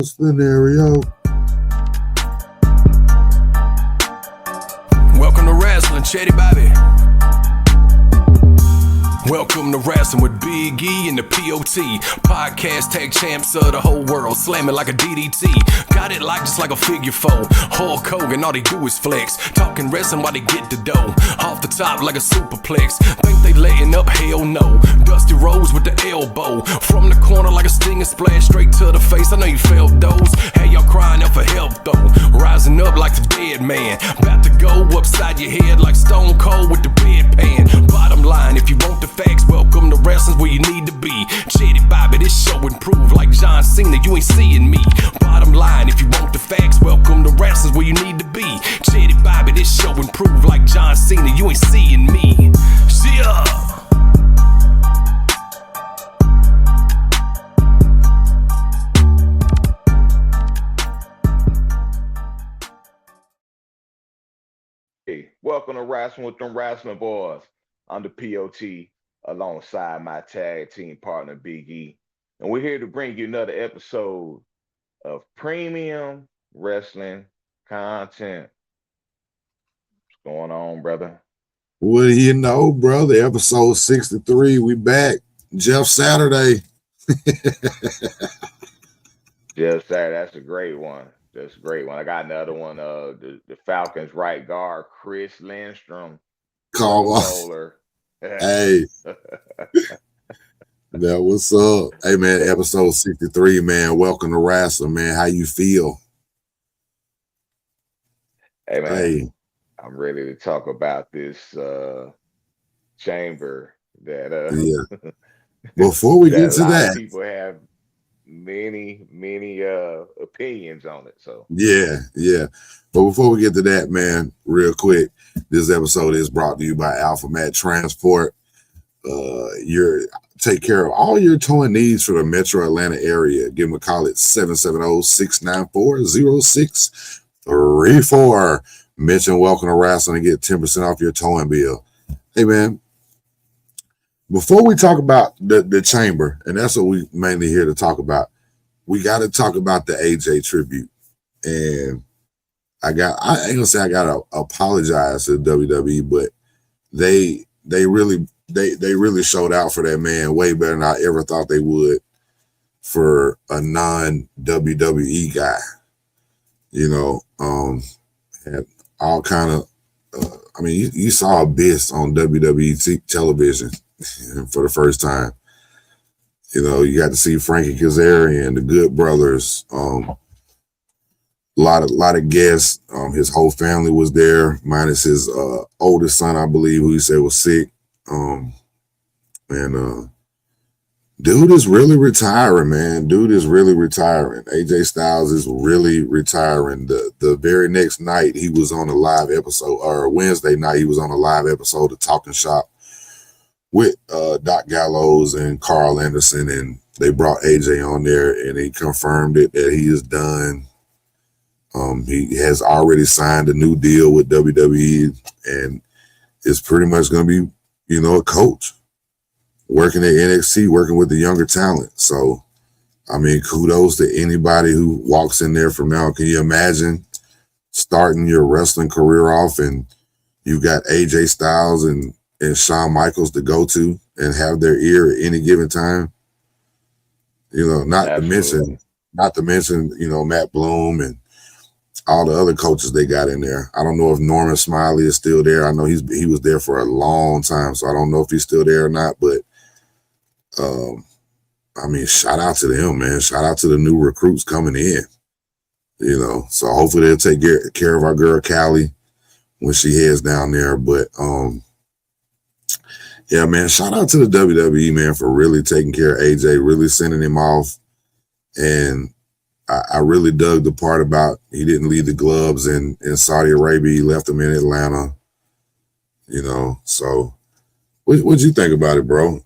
Scenario. Welcome to Wrasslin, Chetty Bobby. Welcome to Wrasslin with Big E and the POT. Podcast tag champs of the whole world, slamming like a DDT. Got it like just like a figure four. Hulk Hogan, all they do is flex. Talking wrestling while they get the dough. Off the top like a superplex. Think they laying up, hell no. Dusty Rose with the elbow. From the corner like a stinging splash, straight to the face. I know you felt those. Hey, y'all crying out for help though. Rising up like the dead man. About to go upside your head like Stone Cold with the bedpan. Bottom line, if you want the facts, welcome to Wrestling's where you need to be. Chetty Bobby, this show improved like John Cena, you ain't seeing me. Bottom line, if you want the facts, welcome to Wrestling's where you need to be. Chetty Bobby, this show improved like John Cena, you ain't seeing me. Yeah. Hey, welcome to Wrestling with them Wrestling Boys. I'm the POT alongside my tag team partner Big E. And we're here to bring you another episode of premium wrestling content. What's going on, brother? What do you know, brother? Episode 63. We back. Jeff Saturday. Jeff Saturday, that's a great one. That's a great one. I got another one. The Falcons right guard, Chris Lindstrom. Call off. Hey. That what's up? Hey man, episode 63, man. Welcome to Wrasslin, man. How you feel? Hey man. Hey. I'm ready to talk about this chamber that yeah. Before we get to that, people have many opinions on it. So yeah. But before we get to that, man, real quick, this episode is brought to you by Alpha Mat Transport. Take care of all your towing needs for the Metro Atlanta area. Give them a call at 770-694-0634. Mention welcome to Wrasslin and get 10% off your towing bill. Hey man, before we talk about the chamber, and that's what we mainly here to talk about, we got to talk about the AJ tribute. And I ain't gonna say I gotta apologize to the WWE, but they really showed out for that man way better than I ever thought they would for a non-WWE guy. You know, had all kind of you saw Abyss on WWE television for the first time. You know, you got to see Frankie Kazarian, the Good Brothers, a lot of guests. His whole family was there, minus his oldest son, I believe, who he said was sick. Dude is really retiring, man. AJ Styles is really retiring. The very next night he was on a live episode, or Wednesday night he was on a live episode of Talking Shop with Doc Gallows and Carl Anderson, and they brought AJ on there and he confirmed it that he is done. He has already signed a new deal with WWE and is pretty much going to be, a coach working at NXT, working with the younger talent. So, kudos to anybody who walks in there from now. Can you imagine starting your wrestling career off and you got AJ Styles and Shawn Michaels to go to and have their ear at any given time? Not Absolutely. to mention, Matt Bloom and all the other coaches they got in there. I don't know if Norman Smiley is still there. I know he was there for a long time, so I don't know if he's still there or not. But shout out to them, man. Shout out to the new recruits coming in. So hopefully they'll take care of our girl Callie when she heads down there. But yeah, man, shout out to the WWE, man, for really taking care of AJ, really sending him off. And I really dug the part about he didn't leave the gloves in Saudi Arabia. He left them in Atlanta. So what'd you think about it, bro?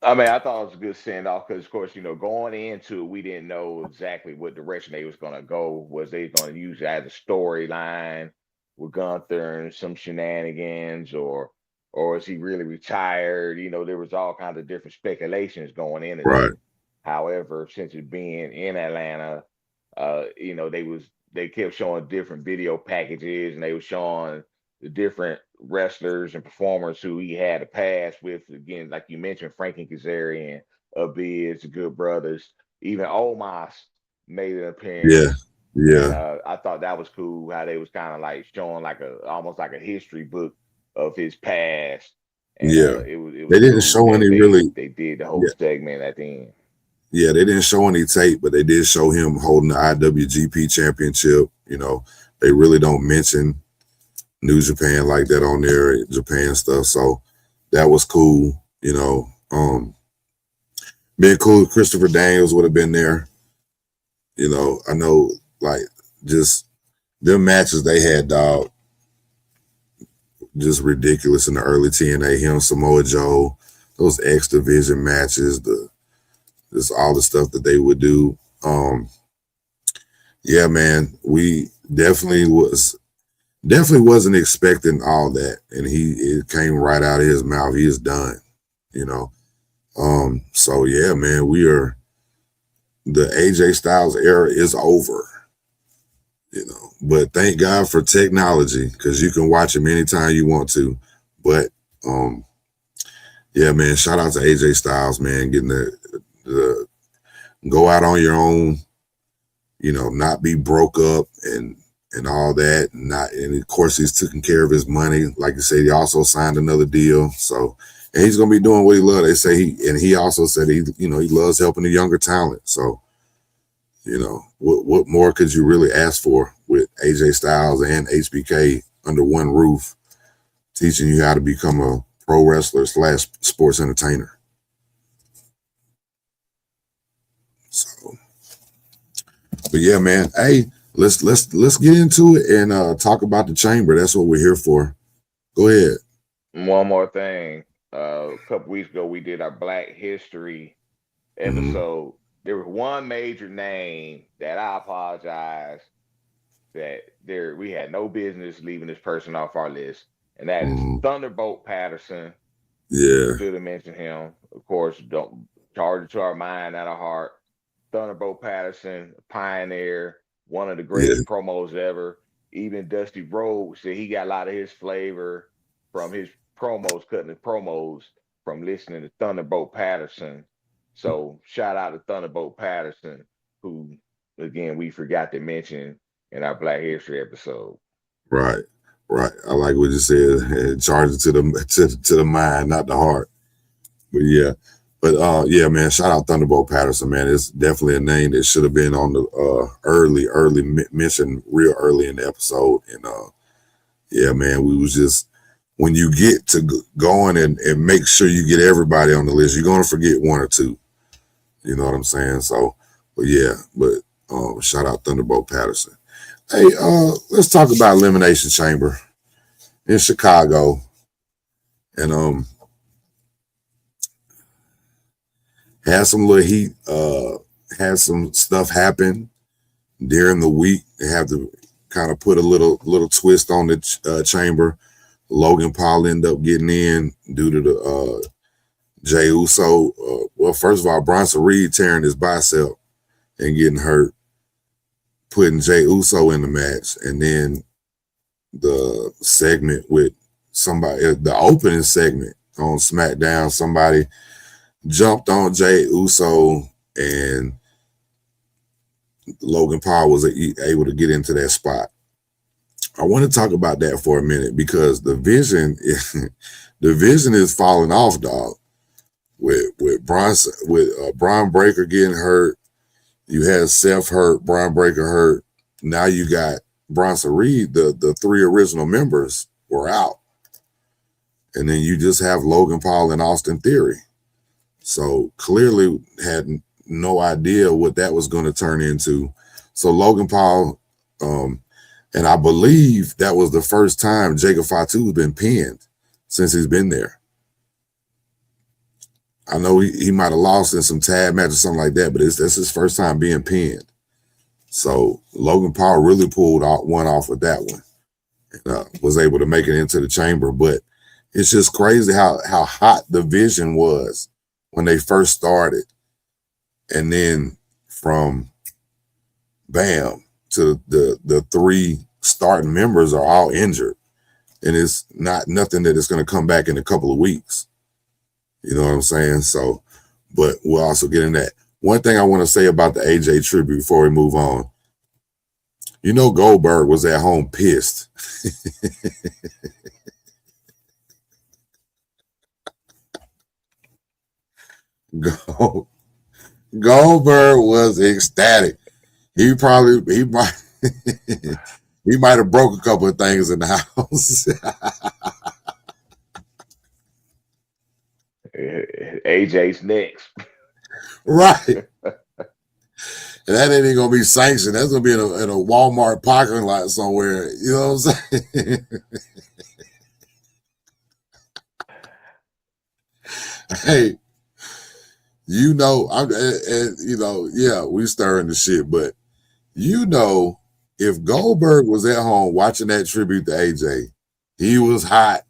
I thought it was a good send off because, of course, going into it, we didn't know exactly what direction they was going to go. Was they going to use it as a storyline with Gunther and some shenanigans, or is he really retired? There was all kinds of different speculations going into Right. that. However, since it being in Atlanta, they kept showing different video packages, and they were showing the different wrestlers and performers who he had a past with. Again, like you mentioned, Frankie Kazarian, Abiz, the Good Brothers, even Omos made an Yeah. appearance. And Yeah. I thought that was cool how they was kind of like showing like a almost like a history book of his past. And Yeah. it was They didn't cool show that any they really. they did the whole Yeah. segment at the end. Yeah, they didn't show any tape, but they did show him holding the IWGP championship. They really don't mention New Japan like that on their Japan stuff. So that was cool. Being cool if Christopher Daniels would have been there. I know like just them matches they had, dog, just ridiculous in the early TNA. Him, Samoa Joe, those X Division matches, just all the stuff that they would do. Yeah, man, we definitely wasn't expecting all that, and it came right out of his mouth. He is done, you know. So yeah, man, the AJ Styles era is over, but thank God for technology, because you can watch him anytime you want to. But yeah, man, shout out to AJ Styles, man, getting the go out on your own, not be broke up and all that. And of course he's taking care of his money. Like you said, he also signed another deal. So, and he's gonna be doing what he loves. They say he also said he loves helping the younger talent. So, what more could you really ask for with AJ Styles and HBK under one roof, teaching you how to become a pro wrestler / sports entertainer? So, but yeah, man. Hey, let's get into it and talk about the chamber. That's what we're here for. Go ahead. One more thing. A couple weeks ago, we did our Black History Mm-hmm. episode. There was one major name that I apologize that we had no business leaving this person off our list, and that is Mm-hmm. Thunderbolt Patterson. Yeah. Should have mentioned him. Of course, don't charge it to our mind, not our heart. Thunderbolt Patterson, pioneer, one of the Yeah. greatest promos ever. Even Dusty Rhodes said he got a lot of his flavor from his promos, cutting his promos from listening to Thunderbolt Patterson. So shout out to Thunderbolt Patterson, who again we forgot to mention in our Black History episode. Right. Right. I like what you said. Charge it to the mind, not the heart. But yeah. But yeah, man, shout out Thunderbolt Patterson, man. It's definitely a name that should have been on the early mention real early in the episode. And yeah, man, we was just, when you get to going and make sure you get everybody on the list, you're gonna forget one or two. You know what I'm saying? So, but yeah, shout out Thunderbolt Patterson. Hey, let's talk about Elimination Chamber in Chicago. And had some little heat, had some stuff happen during the week. They have to kind of put a little twist on the chamber. Logan Paul ended up getting in due to the Jey Uso. Well, first of all, Bronson Reed tearing his bicep and getting hurt, putting Jey Uso in the match. And then the segment with somebody, the opening segment on SmackDown, somebody jumped on Jey Uso and Logan Paul was able to get into that spot. I want to talk about that for a minute because the vision is falling off, dog. With Braun Breaker getting hurt, you had Seth hurt, Braun Breaker hurt. Now you got Bronson Reed. The three original members were out, and then you just have Logan Paul and Austin Theory. So clearly had no idea what that was going to turn into. So Logan Paul, and I believe that was the first time Jacob Fatu has been pinned since he's been there. I know he might have lost in some tag match or something like that, but that's his first time being pinned. So Logan Paul really pulled one off with that one, and was able to make it into the chamber. But it's just crazy how hot the vision was when they first started. and then from bam to the three starting members are all injured, and it's not nothing that is going to come back in a couple of weeks. You know what I'm saying? So, but we'll also get in that. One thing I want to say about the AJ tribute before we move on. You know, Goldberg was at home pissed. Goldberg was ecstatic. He might he might have broke a couple of things in the house. AJ's next. Right. And that ain't gonna be sanctioned. That's gonna be in a Walmart parking lot somewhere. You know what I'm saying? Hey, you know, yeah, we stirring the shit, but you know, if Goldberg was at home watching that tribute to AJ, he was hot.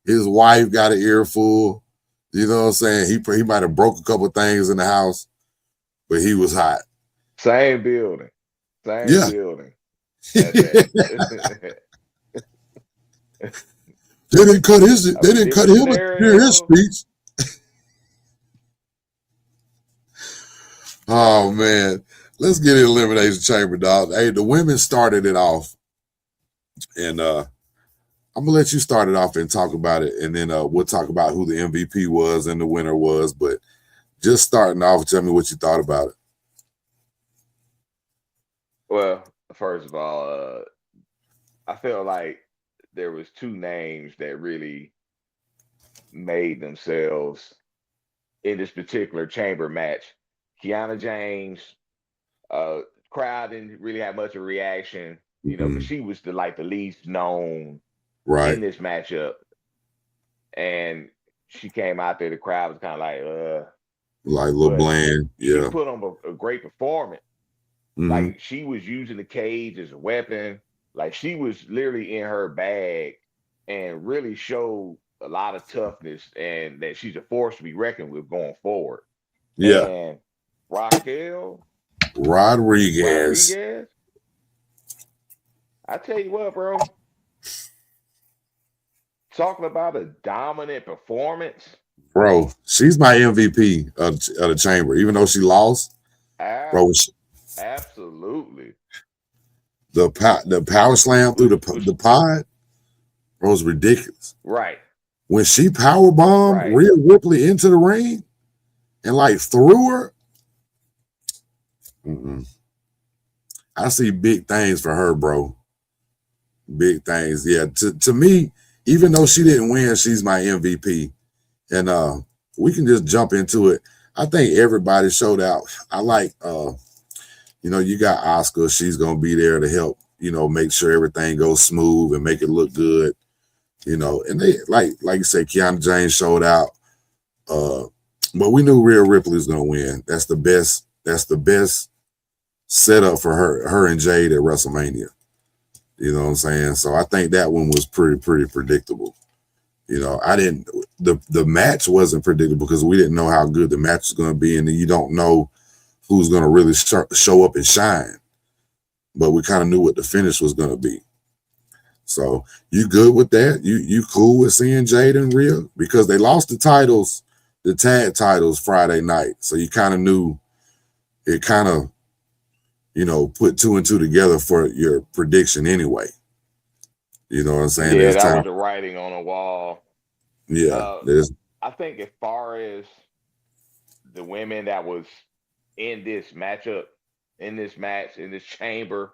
His wife got an earful. You know what I'm saying? He might have broke a couple things in the house, but he was hot. Same building. Yeah. Building. They didn't cut his. They didn't cut him to hear his speech. Oh man, let's get in Elimination Chamber, dog. Hey, the women started it off, and I'm gonna let you start it off and talk about it, and then we'll talk about who the MVP was and the winner was. But just starting off, tell me what you thought about it. Well, first of all, I feel like there was two names that really made themselves in this particular chamber match. Kiana James, crowd didn't really have much of a reaction, because she was the least known in this matchup. And she came out there, the crowd was kind of like a little bland. Yeah. She put on a great performance. Like she was using the cage as a weapon. Like she was literally in her bag and really showed a lot of toughness and that she's a force to be reckoned with going forward. Yeah. And Raquel Rodriguez. I tell you what, bro. Talking about a dominant performance. Bro, she's my MVP of the chamber, even though she lost. Bro, absolutely. The power slam through the pod, bro, was ridiculous. Right. When she power bombed Rhea Ripley into the ring and threw her, I see big things for her, bro. Big things. Yeah. To me, even though she didn't win, she's my MVP. And we can just jump into it. I think everybody showed out. I like you got Oscar. She's gonna be there to help, make sure everything goes smooth and make it look good. And they like you said, Kiana James showed out. But we knew Rhea Ripley was gonna win. That's the best setup for her and Jade at WrestleMania. You know what I'm saying? So I think that one was pretty predictable. The match wasn't predictable because we didn't know how good the match was going to be, and then you don't know who's going to really show up and shine. But we kind of knew what the finish was going to be. So you good with that? You cool with seeing Jade and Rhea? Because they lost the tag titles Friday night. So you kind of knew it kind of, put two and two together for your prediction anyway. You know what I'm saying? Yeah, that was the writing on the wall. Yeah. I think as far as the women that was in this matchup, in this match, in this chamber,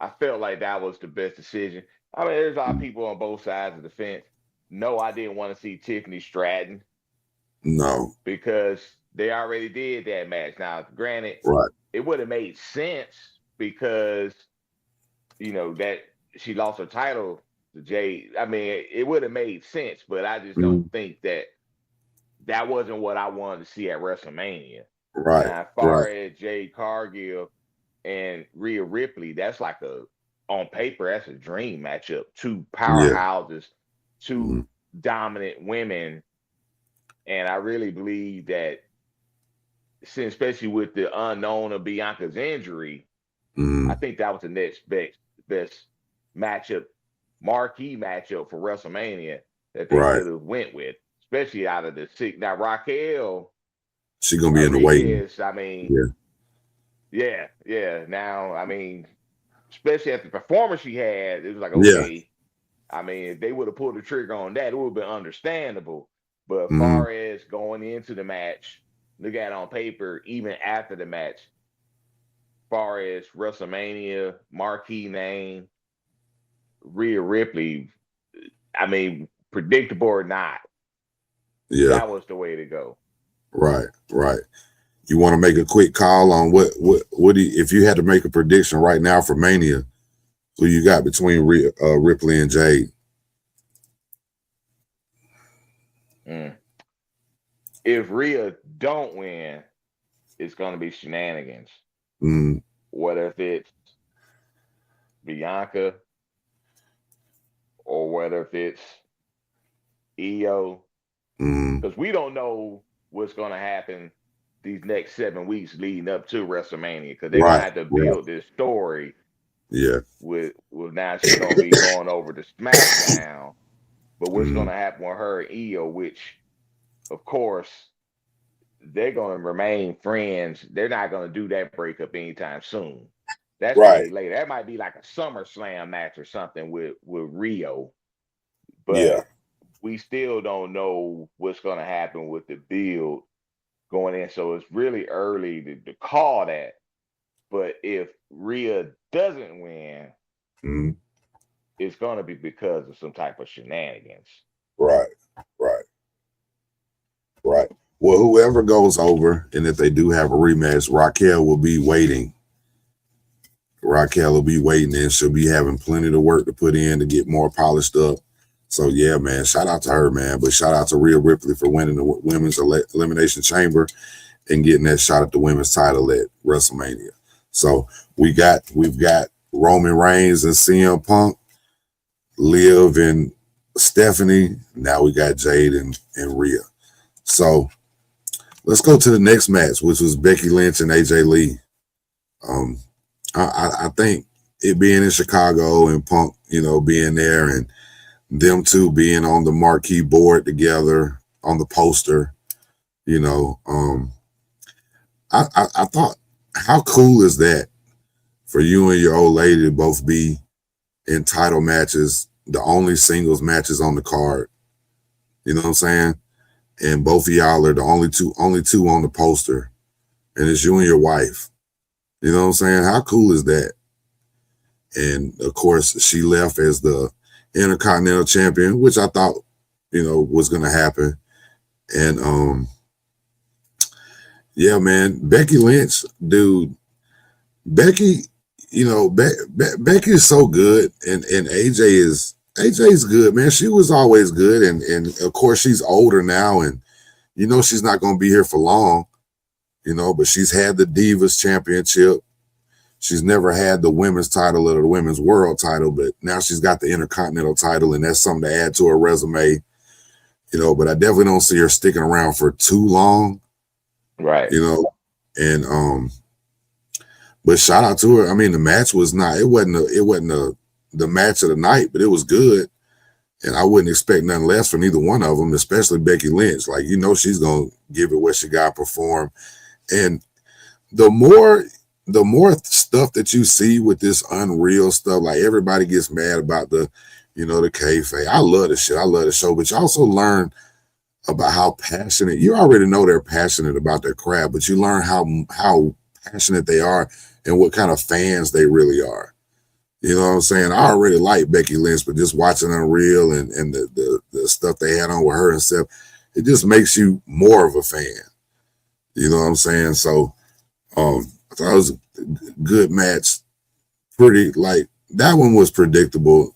I felt like that was the best decision. I mean, there's a lot of people on both sides of the fence. No, I didn't want to see Tiffany Stratton. No. Because they already did that match. Now, granted, it would have made sense because, that she lost her title to Jade. I mean, it would have made sense, but I just don't think that wasn't what I wanted to see at WrestleMania. Right. Now, as far as Jade Cargill and Rhea Ripley, that's on paper, that's a dream matchup. Two powerhouses, two dominant women. And I really believe that since especially with the unknown of Bianca's injury, I Mm, think that was the next best matchup, marquee matchup for WrestleMania that they right. could have went with, especially out of the six. Now Raquel She gonna be in the waiting. Rodriguez, I mean, Yeah. yeah. Now, I mean, especially at the performance she had, it was like, Yeah. okay, I mean, if they would have pulled the trigger on that, it would have been understandable. But as Mm, far as going into the match, look at it on paper, even after the match, as far as WrestleMania, marquee name, Rhea Ripley, I mean, predictable or not, yeah. that was the way to go. Right. Right. You want to make a quick call on what do you, if you had to make a prediction right now for Mania, who you got between Ripley and Jade? Mm. If Rhea don't win, it's going to be shenanigans. Mm, What if it's Bianca or what if it's EO? mm, Because we don't know what's going to happen these next 7 weeks leading up to WrestleMania. Because they're going to right. have to Right. build this story Yeah. with now she's going to be going over to SmackDown. But what's going Mm, to happen with her and EO, which of course they're going to remain friends. They're not going to do that breakup anytime soon. That's going to right. be later. That might be like a SummerSlam match or something with Rio. Yeah. But we still don't know what's going to happen with the build going in. So it's really early to call that. But if Rhea doesn't win, Mm, it's going to be because of some type of shenanigans. right. Right. Right. Well, whoever goes over, and if they do have a rematch, Raquel will be waiting. Raquel will be waiting, and she'll be having plenty of work to put in to get more polished up. So yeah, man, shout out to her, man. But shout out to Rhea Ripley for winning the women's elimination chamber and getting that shot at the women's title at WrestleMania. So we've got Roman Reigns and CM Punk, Liv and Stephanie. Now we got Jade and Rhea. So let's go to the next match, which was Becky Lynch and AJ Lee. Um, I think it being in Chicago and Punk, being there and them two being on the marquee board together on the poster, you know, I thought, how cool is that for you and your old lady to both be in title matches, the only singles matches on the card. You know what I'm saying? And both of y'all are the only two on the poster, and it's you and your wife. You know what I'm saying? How cool is that? And of course, she left as the Intercontinental Champion, which I thought, was gonna happen. And yeah, man, Becky Lynch, dude, Becky, Becky is so good, and AJ's good, man. She was always good, and of course she's older now, and she's not gonna be here for long, but she's had the Divas Championship. She's never had the women's title or the women's world title, but now she's got the Intercontinental title, and that's something to add to her resume, but I definitely don't see her sticking around for too long, Right. And but shout out to her. I mean, the match was not, it wasn't the match of the night, but it was good. And I wouldn't expect nothing less from either one of them, especially Becky Lynch. Like, she's going to give it what she got to perform. And the more stuff that you see with this unreal stuff, like everybody gets mad about the kayfabe. I love the shit. I love the show, but you also learn about how passionate, you already know they're passionate about their craft, but you learn how passionate they are and what kind of fans they really are. You know what I'm saying? I already like Becky Lynch, but just watching Unreal and the stuff they had on with her and stuff, it just makes you more of a fan. You know what I'm saying? So I thought it was a good match. Pretty, like, that one was predictable.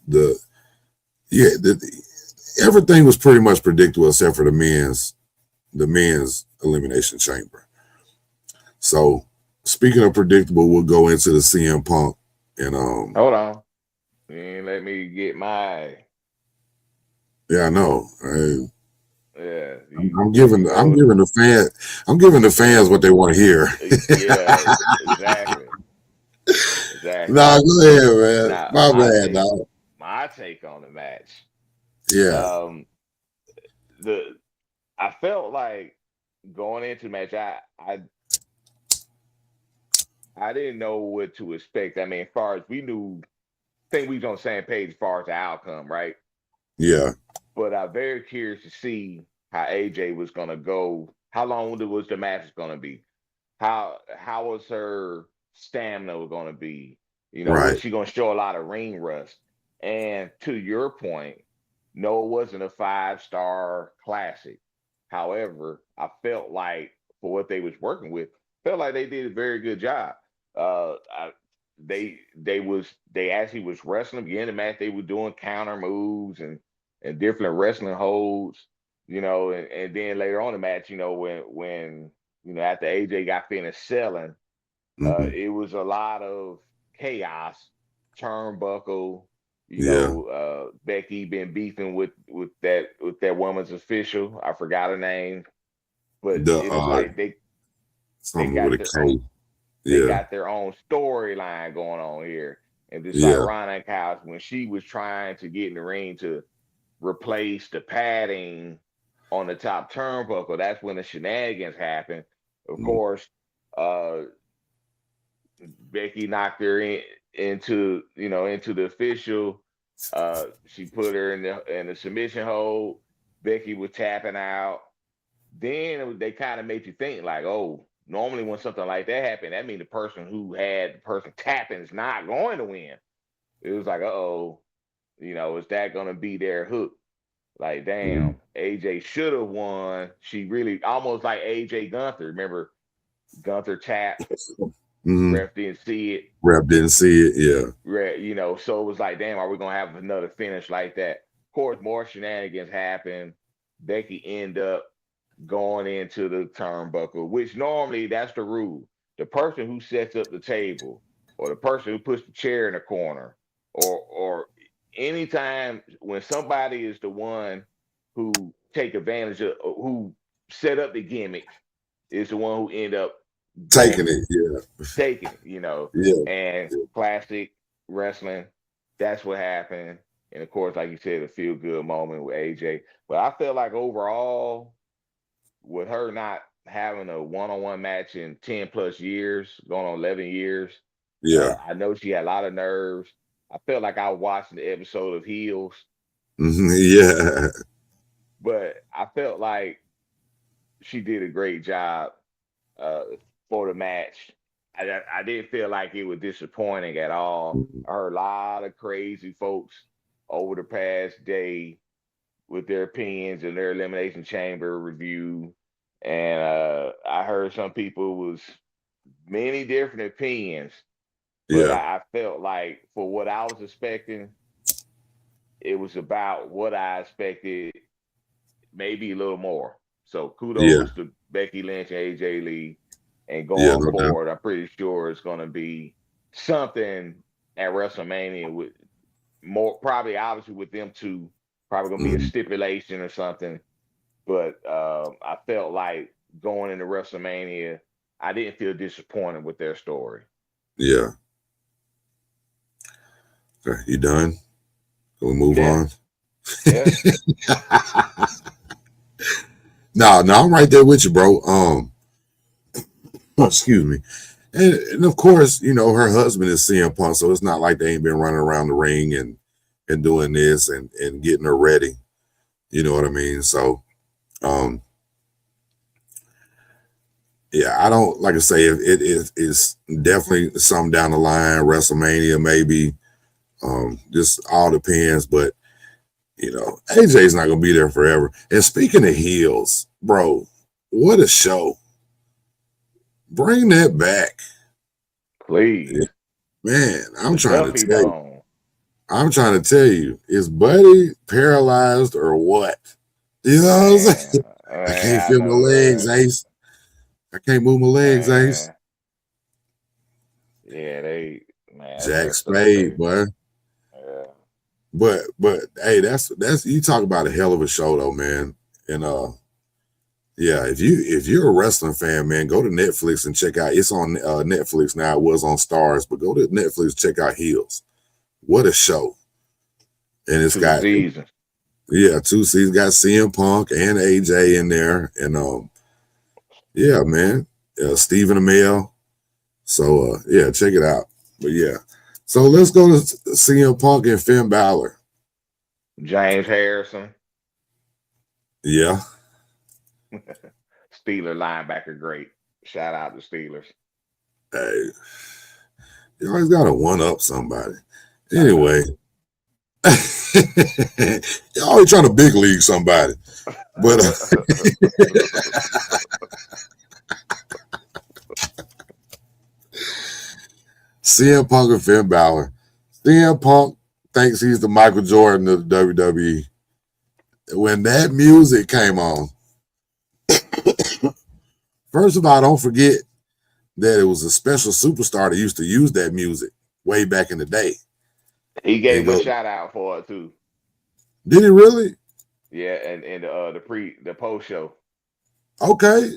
Everything was pretty much predictable except for the men's elimination chamber. So speaking of predictable, we'll go into the CM Punk and Hold on. You ain't let me get my yeah, I know. Yeah, I'm you giving know, I'm giving the fans what they want to hear. yeah, exactly, exactly. Nah, go ahead, man. Now, My bad, dog. my take on the match. Yeah, Um, the I felt like going into the match, I didn't know what to expect. I mean, as far as we knew, think we was on the same page as far as the outcome, right? yeah, But I'm very curious to see how AJ was gonna go. How long was the match gonna be? How was her stamina going to be? You know, was right. she going to show a lot of ring rust? And to your point, no, it wasn't a 5-star classic. However, I felt like for what they was working with, felt like they did a very good job. I, they actually was wrestling beginning of the match. They were doing counter moves and different wrestling holds. You know, and then later on in the match, you know, when after AJ got finished selling, Hmm. it was a lot of chaos, turnbuckle. Yeah, Becky been beefing with that woman's official. I forgot her name, but the it was like they something with got a their K. they Yeah, got their own storyline going on here. And just like yeah, Ron House, when she was trying to get in the ring to replace the padding on the top turnbuckle, that's when the shenanigans happened. Of mm, course, uh, Becky knocked her into the official. She put her in the submission hold. Becky was tapping out. Then they kind of made you think like, oh, normally when something like that happened, that means the person who had the person tapping is not going to win. It was like, oh, is that going to be their hook? Like, mm. damn, AJ should have won. She really almost like AJ Gunther. Remember, Gunther tapped, Hmm. ref didn't see it. Rap didn't see it. Yeah, So it was like, damn, are we gonna have another finish like that? Of course, more shenanigans happen. Becky end up going into the turnbuckle, which normally that's the rule. The person who sets up the table, or the person who puts the chair in the corner, or anytime when somebody is the one who take advantage of who set up the gimmick, is the one who end up going taking it. Yeah, taking it. yeah, And classic wrestling, that's what happened. And of course, like you said, a feel good moment with AJ. But I feel like overall, with her not having a one-on-one match in 10 plus years, going on 11 years, yeah. I know she had a lot of nerves. I felt like I was watching the episode of Heels, Hmm. Yeah, but I felt like she did a great job uh, for the match. I didn't feel like it was disappointing at all. I heard a lot of crazy folks over the past day with their opinions and their elimination chamber review, and I heard some people was many different opinions, but yeah, I felt like for what I was expecting, it was about what I expected, maybe a little more. So yeah, kudos to Becky Lynch and AJ Lee. And yeah. going No doubt. forward, I'm pretty sure it's going to be something at WrestleMania with more, probably obviously with them two, probably going to be a Hmm. stipulation or something. But I felt like going into WrestleMania, I didn't feel disappointed with their story. Yeah. Okay, you done? Can we move Yeah, on? yeah, No, I'm right there with you, bro. Excuse me. And of course, her husband is CM Punk, so it's not like they ain't been running around the ring and doing this and getting her ready. You know what I mean? So, um, yeah, I don't like I say it is definitely some down the line, WrestleMania maybe. Just all depends, but AJ's not gonna be there forever. And speaking of heels, bro, what a show! Bring that back, please. man. The Duffy Bone. I'm trying to tell you, is Buddy paralyzed or what? You know what I'm Man, saying? I can't man, I feel my know, legs, right? Ace. I can't move my legs, Ace. Man, yeah, that's Jack messed up, Spade, baby. boy. Yeah. But hey, that's you talk about a hell of a show though, man. And yeah, if you're a wrestling fan, man, go to Netflix and check out. It's on Netflix now. It was on Stars, but go to Netflix, check out Heels. What a show! And it's 2 got, seasons. yeah, 2 seasons. Got CM Punk and AJ in there, and yeah, man, Stephen Amell. So yeah, check it out. But yeah, so let's go to CM Punk and Finn Balor. James Harrison, Yeah, Steeler linebacker, great. Shout out to Steelers. hey, you always got to one up somebody. I know. Anyway, you're always trying to big league somebody. But CM Punk and Finn Balor. CM Punk thinks he's the Michael Jordan of the WWE. When that music came on, first of all, don't forget that it was a special superstar that used to use that music way back in the day. He gave And him a go, shout out for it too. did he really? Yeah, and the post show. Okay.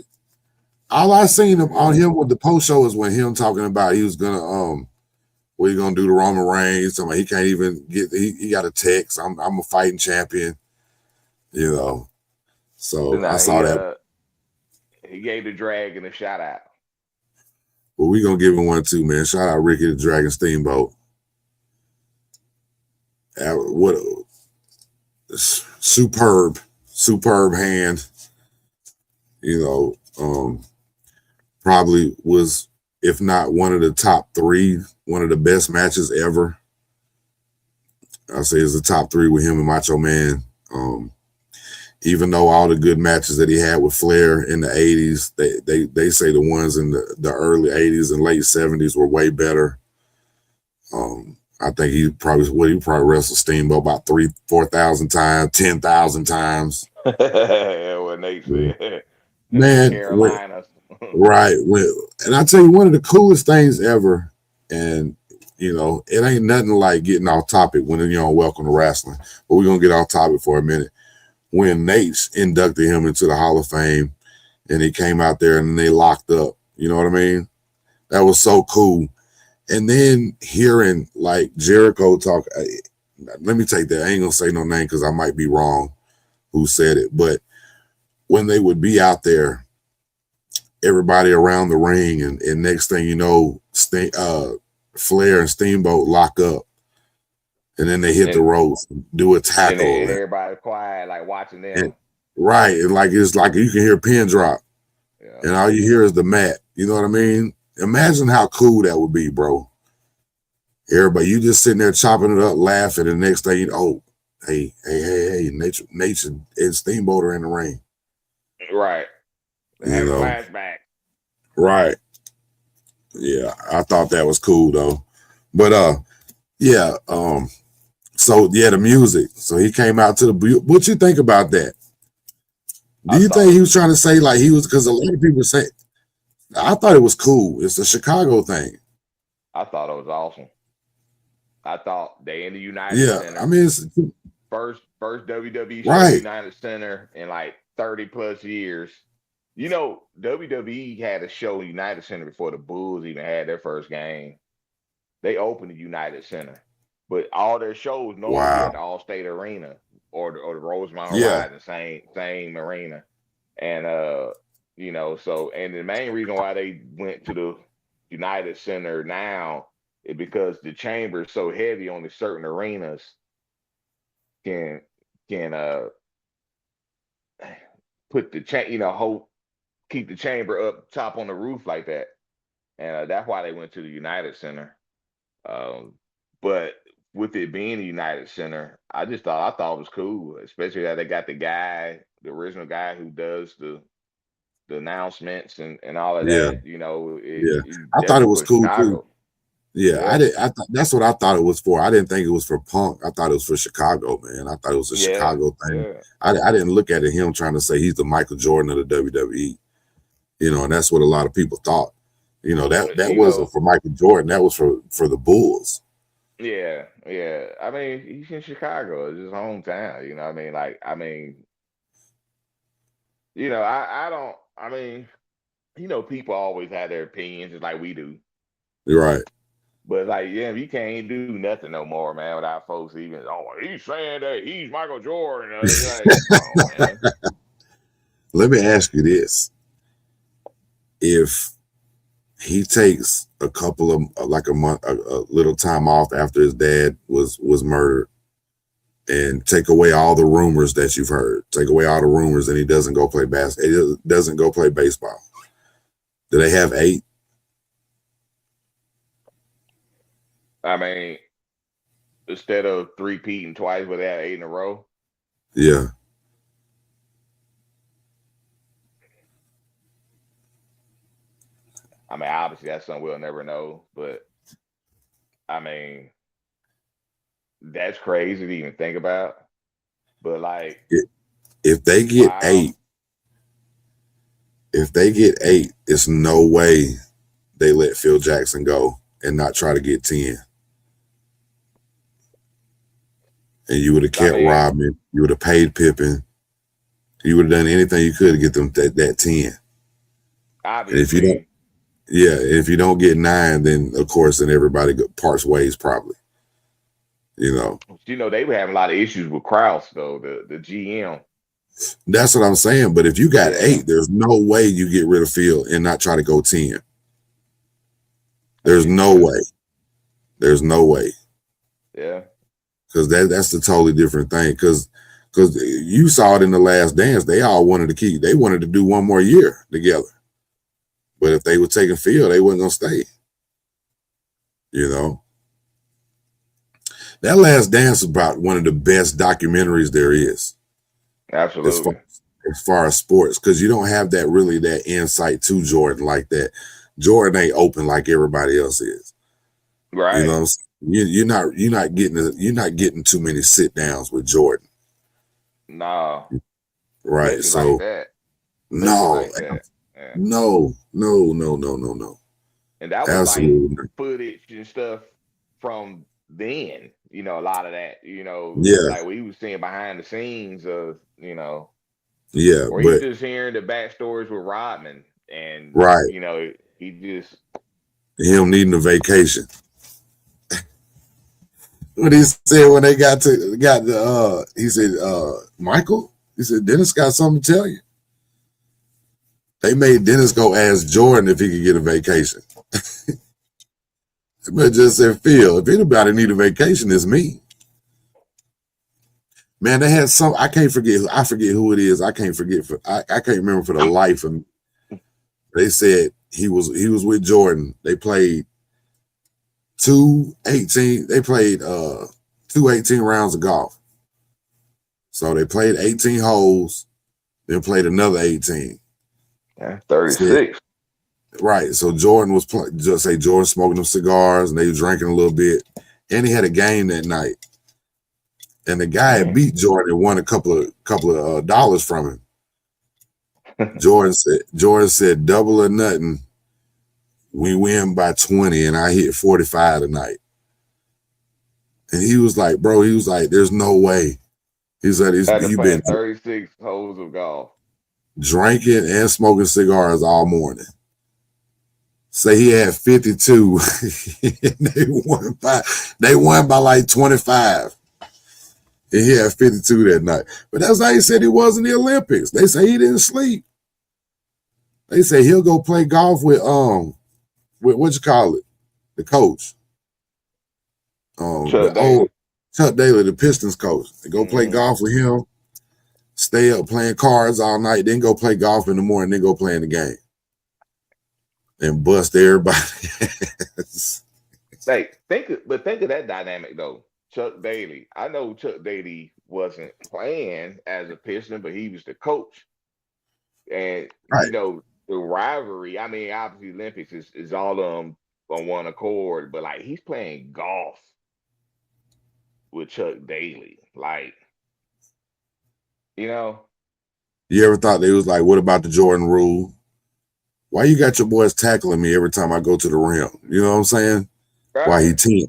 All I seen on him with the post show is when him talking about he was gonna what he gonna do to Roman Reigns. Somebody he can't even get he got a text. I'm a fighting champion, you know. So I Nah, saw that. he gave the Dragon a shout out. But we gonna give him one too, man. Shout out Ricky the Dragon Steamboat. What a superb hand. You know, probably was, if not one of the top 3, one of the best matches ever. I say it's the top 3 with him and Macho Man. Even though all the good matches that he had with Flair in the 80s, they say the ones in the early 80s and late 70s were way better. I think he probably wrestled Steamboat about 4,000 times, 10,000 times. Yeah, what Nate said. Man, Carolina. right. And I tell you, one of the coolest things ever, and you know, it ain't nothing like getting off topic when you're on Welcome to Wrestling, but we're gonna get off topic for a minute. When Nate inducted him into the Hall of Fame and he came out there and they locked up, you know what I mean? That was so cool. And then hearing like Jericho talk, let me take that. I ain't gonna say no name because I might be wrong who said it, but when they would be out there, everybody around the ring, and next thing you know, Flair and Steamboat lock up, and then they hit the ropes, do a tackle, and everybody quiet, like watching them. Right, and like it's like you can hear a pin drop, and all you hear is the mat. You know what I mean? Imagine how cool that would be, bro. Everybody, you just sitting there chopping it up, laughing, and the next thing you know, hey, Nature and Steamboat are in the ring. Right. You know, flashback. Right. Yeah, I thought that was cool though. But yeah, so yeah, the music. So he came out to the what you think about that? Do you think he was trying to say like he was, because a lot of people say, I thought it was cool. It's a Chicago thing. I thought it was awesome. I thought they in the United Center. I mean, it's first WWE show right. United Center in like 30 plus years. You know, WWE had a show in United Center before the Bulls even had their first game. They opened the United Center, but all their shows normally at the All-State Arena or the Rosemont Horizon, same arena. And you know, so and the main reason why they went to the United Center now is because the chamber is so heavy on the certain arenas can put the keep the chamber up top on the roof like that, and that's why they went to the United Center. But with it being the United Center, I thought it was cool, especially that they got the original guy who does the announcements and all of that. You know, I thought it was cool Chicago. too. Yeah, that's what I thought it was for. I didn't think it was for Punk. I thought it was for Chicago, man. I thought it was a Chicago thing. Yeah. I didn't look at him trying to say he's the Michael Jordan of the WWE. You know, and that's what a lot of people thought. You know, that wasn't for Michael Jordan. That was for the Bulls. Yeah. I mean, he's in Chicago. It's his hometown. You know what I mean? I don't. I mean, people always have their opinions, just like we do. You're right. But like, yeah, you can't do nothing no more, man, without folks even. Oh, he's saying that he's Michael Jordan. Like, come on, man. Let me ask you this: if he takes a couple of like a month, a little time off after his dad was murdered, and take away all the rumors that you've heard, take away all the rumors, and he doesn't go play basketball, he doesn't go play baseball. Do they have 8? I mean, instead of three-peating twice, but they had 8 in a row. Yeah. I mean, obviously that's something we'll never know, but I mean, that's crazy to even think about. But like, if they get wow. 8, it's no way they let Phil Jackson go and not try to get 10. And you would have kept Rodman, you would have paid Pippen, you would have done anything you could to get them that 10. Obviously. And if you don't get 9, then of course then everybody parts ways probably. They were having a lot of issues with Krause though, the GM. That's what I'm saying. But if you got 8, there's no way you get rid of Phil and not try to go 10. There's no way. There's no way. Yeah. Because that's the totally different thing. Because you saw it in The Last Dance. They all wanted to keep. They wanted to do one more year together. But if they were taking Phil, they wasn't gonna stay. That Last Dance is about one of the best documentaries there is. Absolutely. As far as sports, because you don't have that insight to Jordan like that. Jordan ain't open like everybody else is. Right. You're not getting too many sit downs with Jordan. No. Right. So like that. no. Like that. Yeah. No. And that was absolutely like footage and stuff from then. A lot of that. Like we was seeing behind the scenes of Yeah, or you just hearing the backstories with Rodman and right. He just him needing a vacation. What he said when they got the he said, Michael, he said, Dennis got something to tell you. They made Dennis go ask Jordan if he could get a vacation. But just said, Phil, if anybody need a vacation, it's me. Man, they had some. I forget who it is. I can't remember for the life of me. They said he was with Jordan. They played 2 18 rounds of golf. So they played 18 holes, then played another 18. Yeah, 36. Right. So Jordan was Jordan smoking them cigars and they were drinking a little bit. And he had a game that night. And the guy had beat Jordan and won a couple of dollars from him. Jordan said double or nothing. We win by 20 and I hit 45 tonight. And he was like, there's no way. He said you've been 36 holes of golf. Drinking and smoking cigars all morning. Say he had 52. They won by like 25. And he had 52 that night. But that's how he said he was in the Olympics. They say he didn't sleep. They say he'll go play golf with what you call it? The coach. Chuck Daly, the Pistons coach. They go play golf with him, stay up playing cards all night, then go play golf in the morning, then go play in the game. And bust everybody. Think of that dynamic though. Chuck Daly. I know Chuck Daly wasn't playing as a Piston, but he was the coach. And right. The rivalry. I mean, obviously Olympics is all on one accord, but like he's playing golf with Chuck Daly. Like, You ever thought they was like, what about the Jordan rule? Why you got your boys tackling me every time I go to the rim? You know what I'm saying? Right.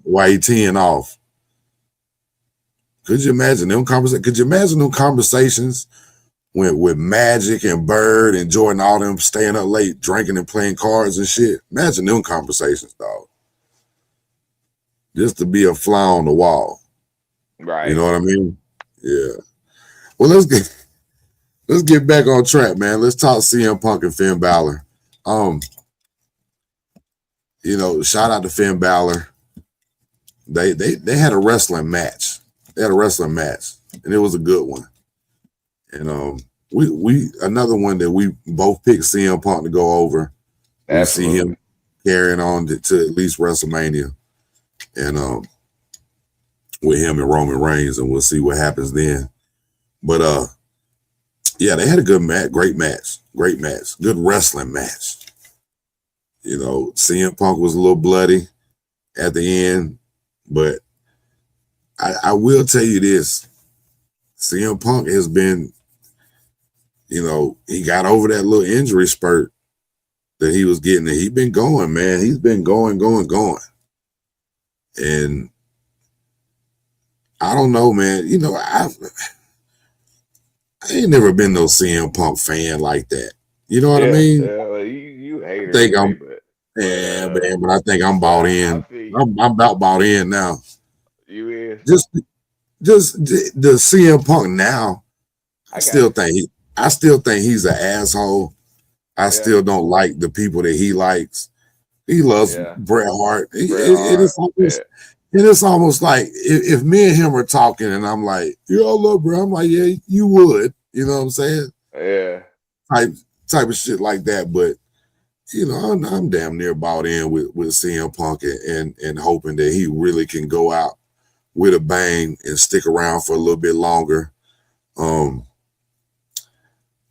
Why he teeing off? Could you imagine them conversations with Magic and Bird and Jordan, all them staying up late, drinking and playing cards and shit. Imagine them conversations, dog. Just to be a fly on the wall. Right. You know what I mean? Yeah. Well, let's get back on track, man. Let's talk CM Punk and Finn Balor. Shout out to Finn Balor. They had a wrestling match. They had a wrestling match, and it was a good one. And we another one that we both picked CM Punk to go over. Absolutely. We see him carrying on to at least WrestleMania, and with him and Roman Reigns, and we'll see what happens then. But yeah, they had a good match, great match, good wrestling match. CM Punk was a little bloody at the end, but I will tell you this: CM Punk has been, he got over that little injury spurt that he was getting. He's been going, man. He's been going. And I don't know, man. I ain't never been no CM Punk fan like that. You know what I mean? Well, you hater I think anyway, man, but I think I'm bought in. I'm about bought in now. You is? Just the CM Punk now. I still think he's an asshole. I still don't like the people that he likes. He loves Bret Hart. It's almost like if me and him are talking and I'm like, I love Bret. I'm like, yeah, you would. You know what I'm saying? Yeah. Type of shit like that. But I'm damn near bought in with CM Punk and hoping that he really can go out with a bang and stick around for a little bit longer. I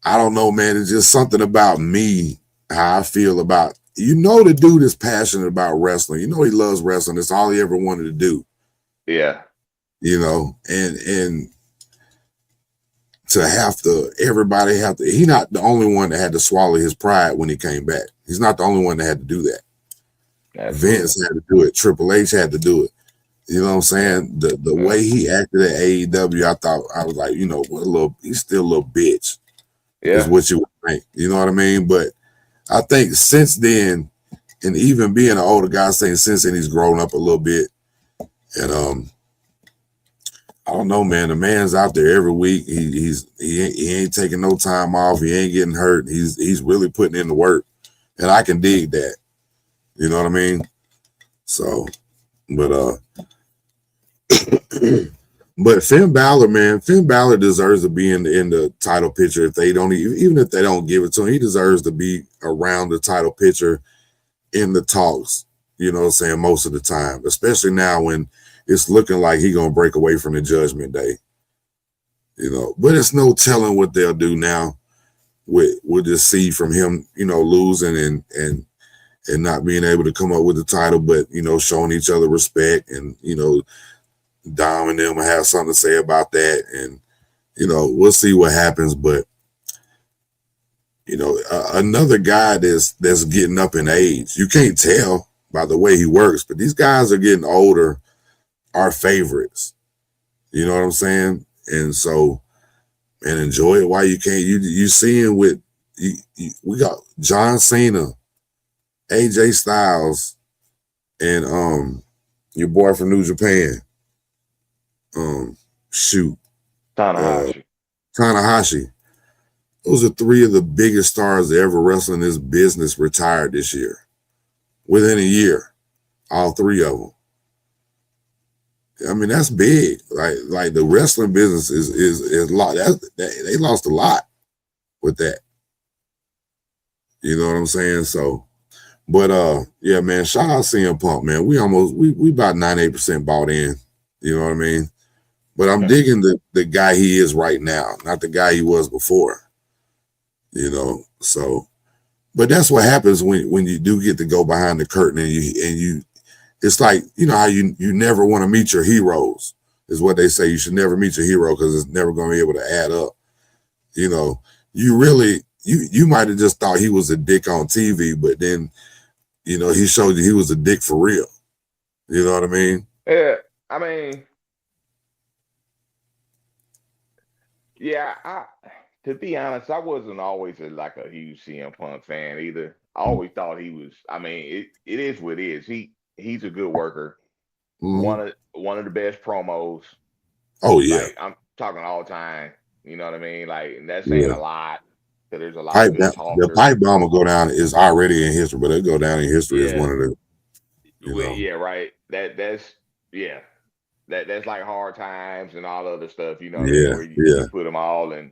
don't know, man. It's just something about me, how I feel about, the dude is passionate about wrestling. He loves wrestling. It's all he ever wanted to do. Yeah. And to everybody have to, he's not the only one that had to swallow his pride when he came back. He's not the only one that had to do that. Absolutely. Vince had to do it. Triple H had to do it. You know what I'm saying? The way he acted at AEW, I was like, he's still a little bitch. Yeah. Is what you would think. You know what I mean? But I think since then, and even being an older guy, saying since then he's grown up a little bit. And I don't know, man. The man's out there every week. He ain't taking no time off. He ain't getting hurt. He's really putting in the work, and I can dig that. You know what I mean? So, but but Finn Balor, man, deserves to be in the title picture. If they don't, even if they don't give it to him, he deserves to be around the title picture in the talks. You know what I'm saying? Most of the time, especially now when it's looking like he's gonna break away from the Judgment Day. But it's no telling what they'll do now. We'll just see from him, losing and not being able to come up with the title, but showing each other respect, and Dom and them will have something to say about that, and we'll see what happens. But another guy that's getting up in age, you can't tell by the way he works, but these guys are getting older, are favorites. You know what I'm saying? And so, and enjoy it while you can. You seeing with we got John Cena, AJ Styles, and your boy from New Japan. Tanahashi. Those are three of the biggest stars that ever wrestled in this business retired this year. Within a year, all three of them. I mean, that's big. Like the wrestling business is a lot. They lost a lot with that. You know what I'm saying? So, but yeah, man, shout out CM Punk, man. We about 98% bought in. You know what I mean? But I'm digging the guy he is right now, not the guy he was before. So, but that's what happens when you do get to go behind the curtain and you it's like, how you never want to meet your heroes is what they say. You should never meet your hero because it's never going to be able to add up. You really, you might have just thought he was a dick on TV, but then, he showed you he was a dick for real. You know what I mean? Yeah. I mean, yeah, to be honest, I wasn't always like a huge CM Punk fan either. I always thought he was. I mean, it is what it is. He's a good worker. Mm-hmm. One of the best promos. Oh yeah, Like I'm talking all the time. You know what I mean? Like, and that's saying yeah. a lot because there's a lot of good The talkers. pipe bomb will go down is already in history, but it'll go down in history as Yeah, one of the, you know. yeah, right. That's yeah. That's like hard times and all other stuff. You know what I mean? Yeah, Where yeah. you put them all in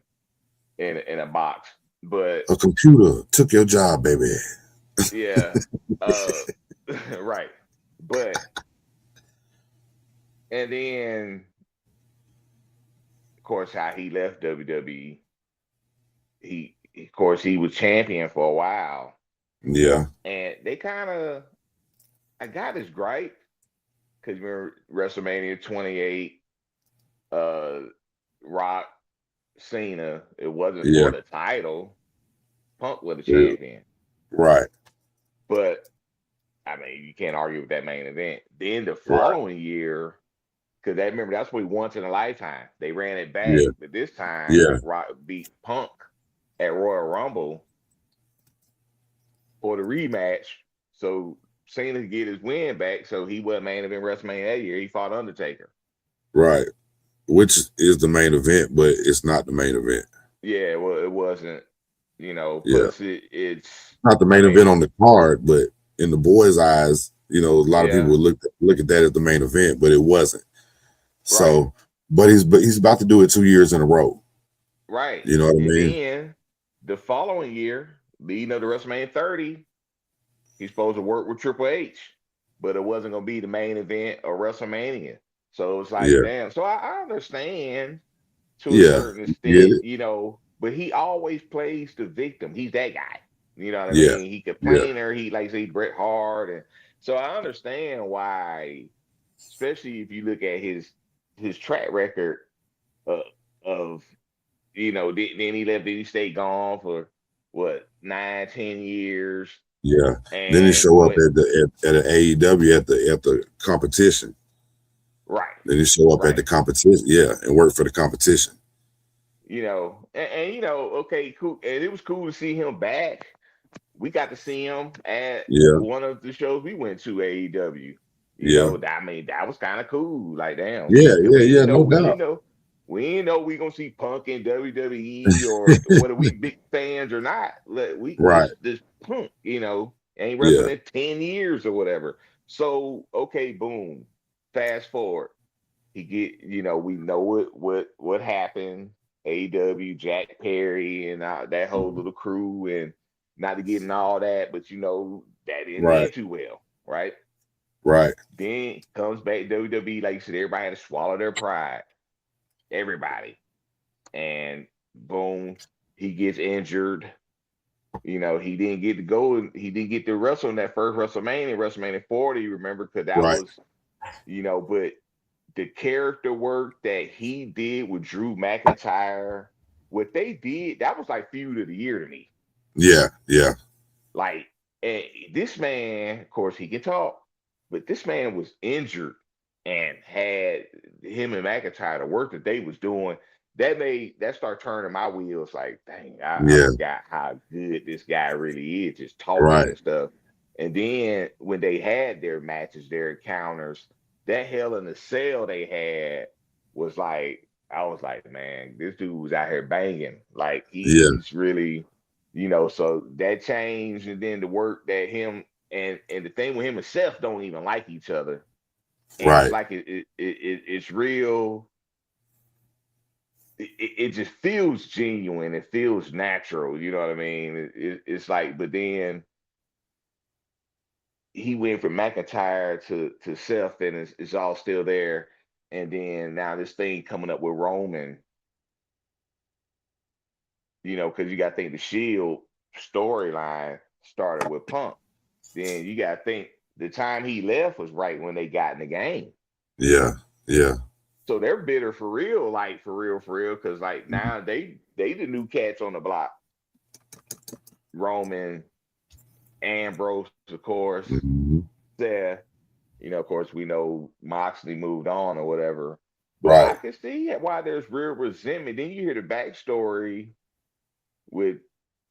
a box. But A computer took your job, baby. yeah, uh, right. But and then of course how he left WWE. He of course he was champion for a while, Yeah, and they kind of I got his gripe because remember WrestleMania 28, uh, Rock Cena. It wasn't yeah, for the title. Punk was the yeah. champion, Right, but I mean you can't argue with that main event. Then the right. following year. Because I remember that's what once in a lifetime. They ran it back, Yeah, but this time yeah, Rock beat Punk at Royal Rumble for the rematch. So Cena could get his win back. So he wasn't main event WrestleMania that year. He fought Undertaker. right. Which is the main event, but it's not the main event. Yeah, well, it wasn't. Yeah, Plus it's. not the I main event mean, on the card, but in the boys' eyes, a lot of people yeah, would look at that as the main event, but it wasn't. right, So, but he's about to do it 2 years in a row. right. You know what I And mean? then the following year, leading up to WrestleMania 30, he's supposed to work with Triple H, but it wasn't going to be the main event of WrestleMania. So it's like, Yeah, damn. So I understand to a yeah, certain get extent, it? but he always plays the victim. He's that guy. You know what I Yeah, mean? He yeah, complainer. He like say Bret Hart, and so I understand why, especially if you look at his track record of, of then he left. Then he stayed gone for what 9, 10 years, yeah. Then he and show up went at an AEW at the competition. right, Then he show up at right. the competition, yeah, and work for the competition. Okay, cool. And it was cool to see him back. We got to see him at Yeah, one of the shows we went to AEW. yeah, I mean, that was kind of cool. Like, damn, yeah, because yeah, yeah. No doubt. we didn't know we gonna see Punk in WWE or whether we big fans or not. Right. This Punk, ain't wrestled Yeah. in 10 years or whatever. So okay, boom. Fast forward, we know what happened. AW, Jack Perry, and that whole little crew, and not to get in all that, but that didn't Right. end too well, right? Right. Then comes back WWE, like you said, everybody had to swallow their pride, everybody, and boom, he gets injured. He didn't get to go, he didn't get to wrestle in that first WrestleMania 40. Remember, because that Right. was, but the character work that he did with Drew McIntyre, what they did, that was like feud of the year to me. Yeah. Yeah. Like, and this man, of course, he can talk, but this man was injured and had him and McIntyre, the work that they was doing, that start turning my wheels. Like, dang, I Yeah. forgot how good this guy really is, just talking Right. and stuff. And then when they had their matches, their encounters, that Hell in a Cell they had was like, I was like, man, this dude was out here banging. Like Yeah. he's really, so that changed, and then the work that him and the thing with him and Seth don't even like each other, and it's Right. like it's real. It just feels genuine. It feels natural. You know what I mean? It's like, but then he went from McIntyre to Seth, and it's all still there. And then now this thing coming up with Roman, because you got to think the Shield storyline started with Punk. Then you got to think the time he left was right when they got in the game. Yeah. Yeah. So they're bitter for real, like for real, because like now they the new cats on the block. Roman, Ambrose, of course, Mhm. Seth. Of course, we know Moxley moved on or whatever. But Right. I can see why there's real resentment. Then you hear the backstory with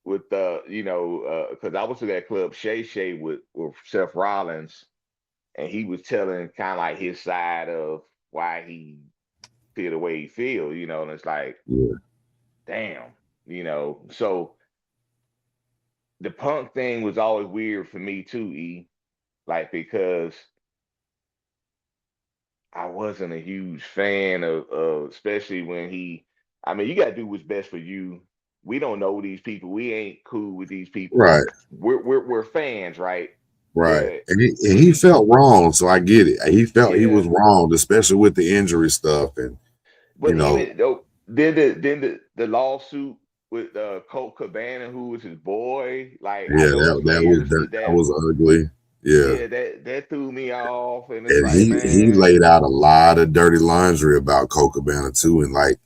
because I was to that club Shay with Seth Rollins, and he was telling kind of like his side of why he feel the way he feel, and it's like, Yeah. damn, So the Punk thing was always weird for me too, like because I wasn't a huge fan of especially when I mean, you got to do what's best for you. We don't know these people. We ain't cool with these people. Right. We're fans, right? Right. But And when he you, felt wrong, so I get it. He felt he was yeah, wrong, especially with the injury stuff. And you but know, even though then the lawsuit with Colt Cabana, who was his boy, like I yeah, know his that way was understood that that. was ugly. Yeah. Yeah, that threw me off, and it's And like, he man, laid out a lot of dirty laundry about Colt Cabana too. And like,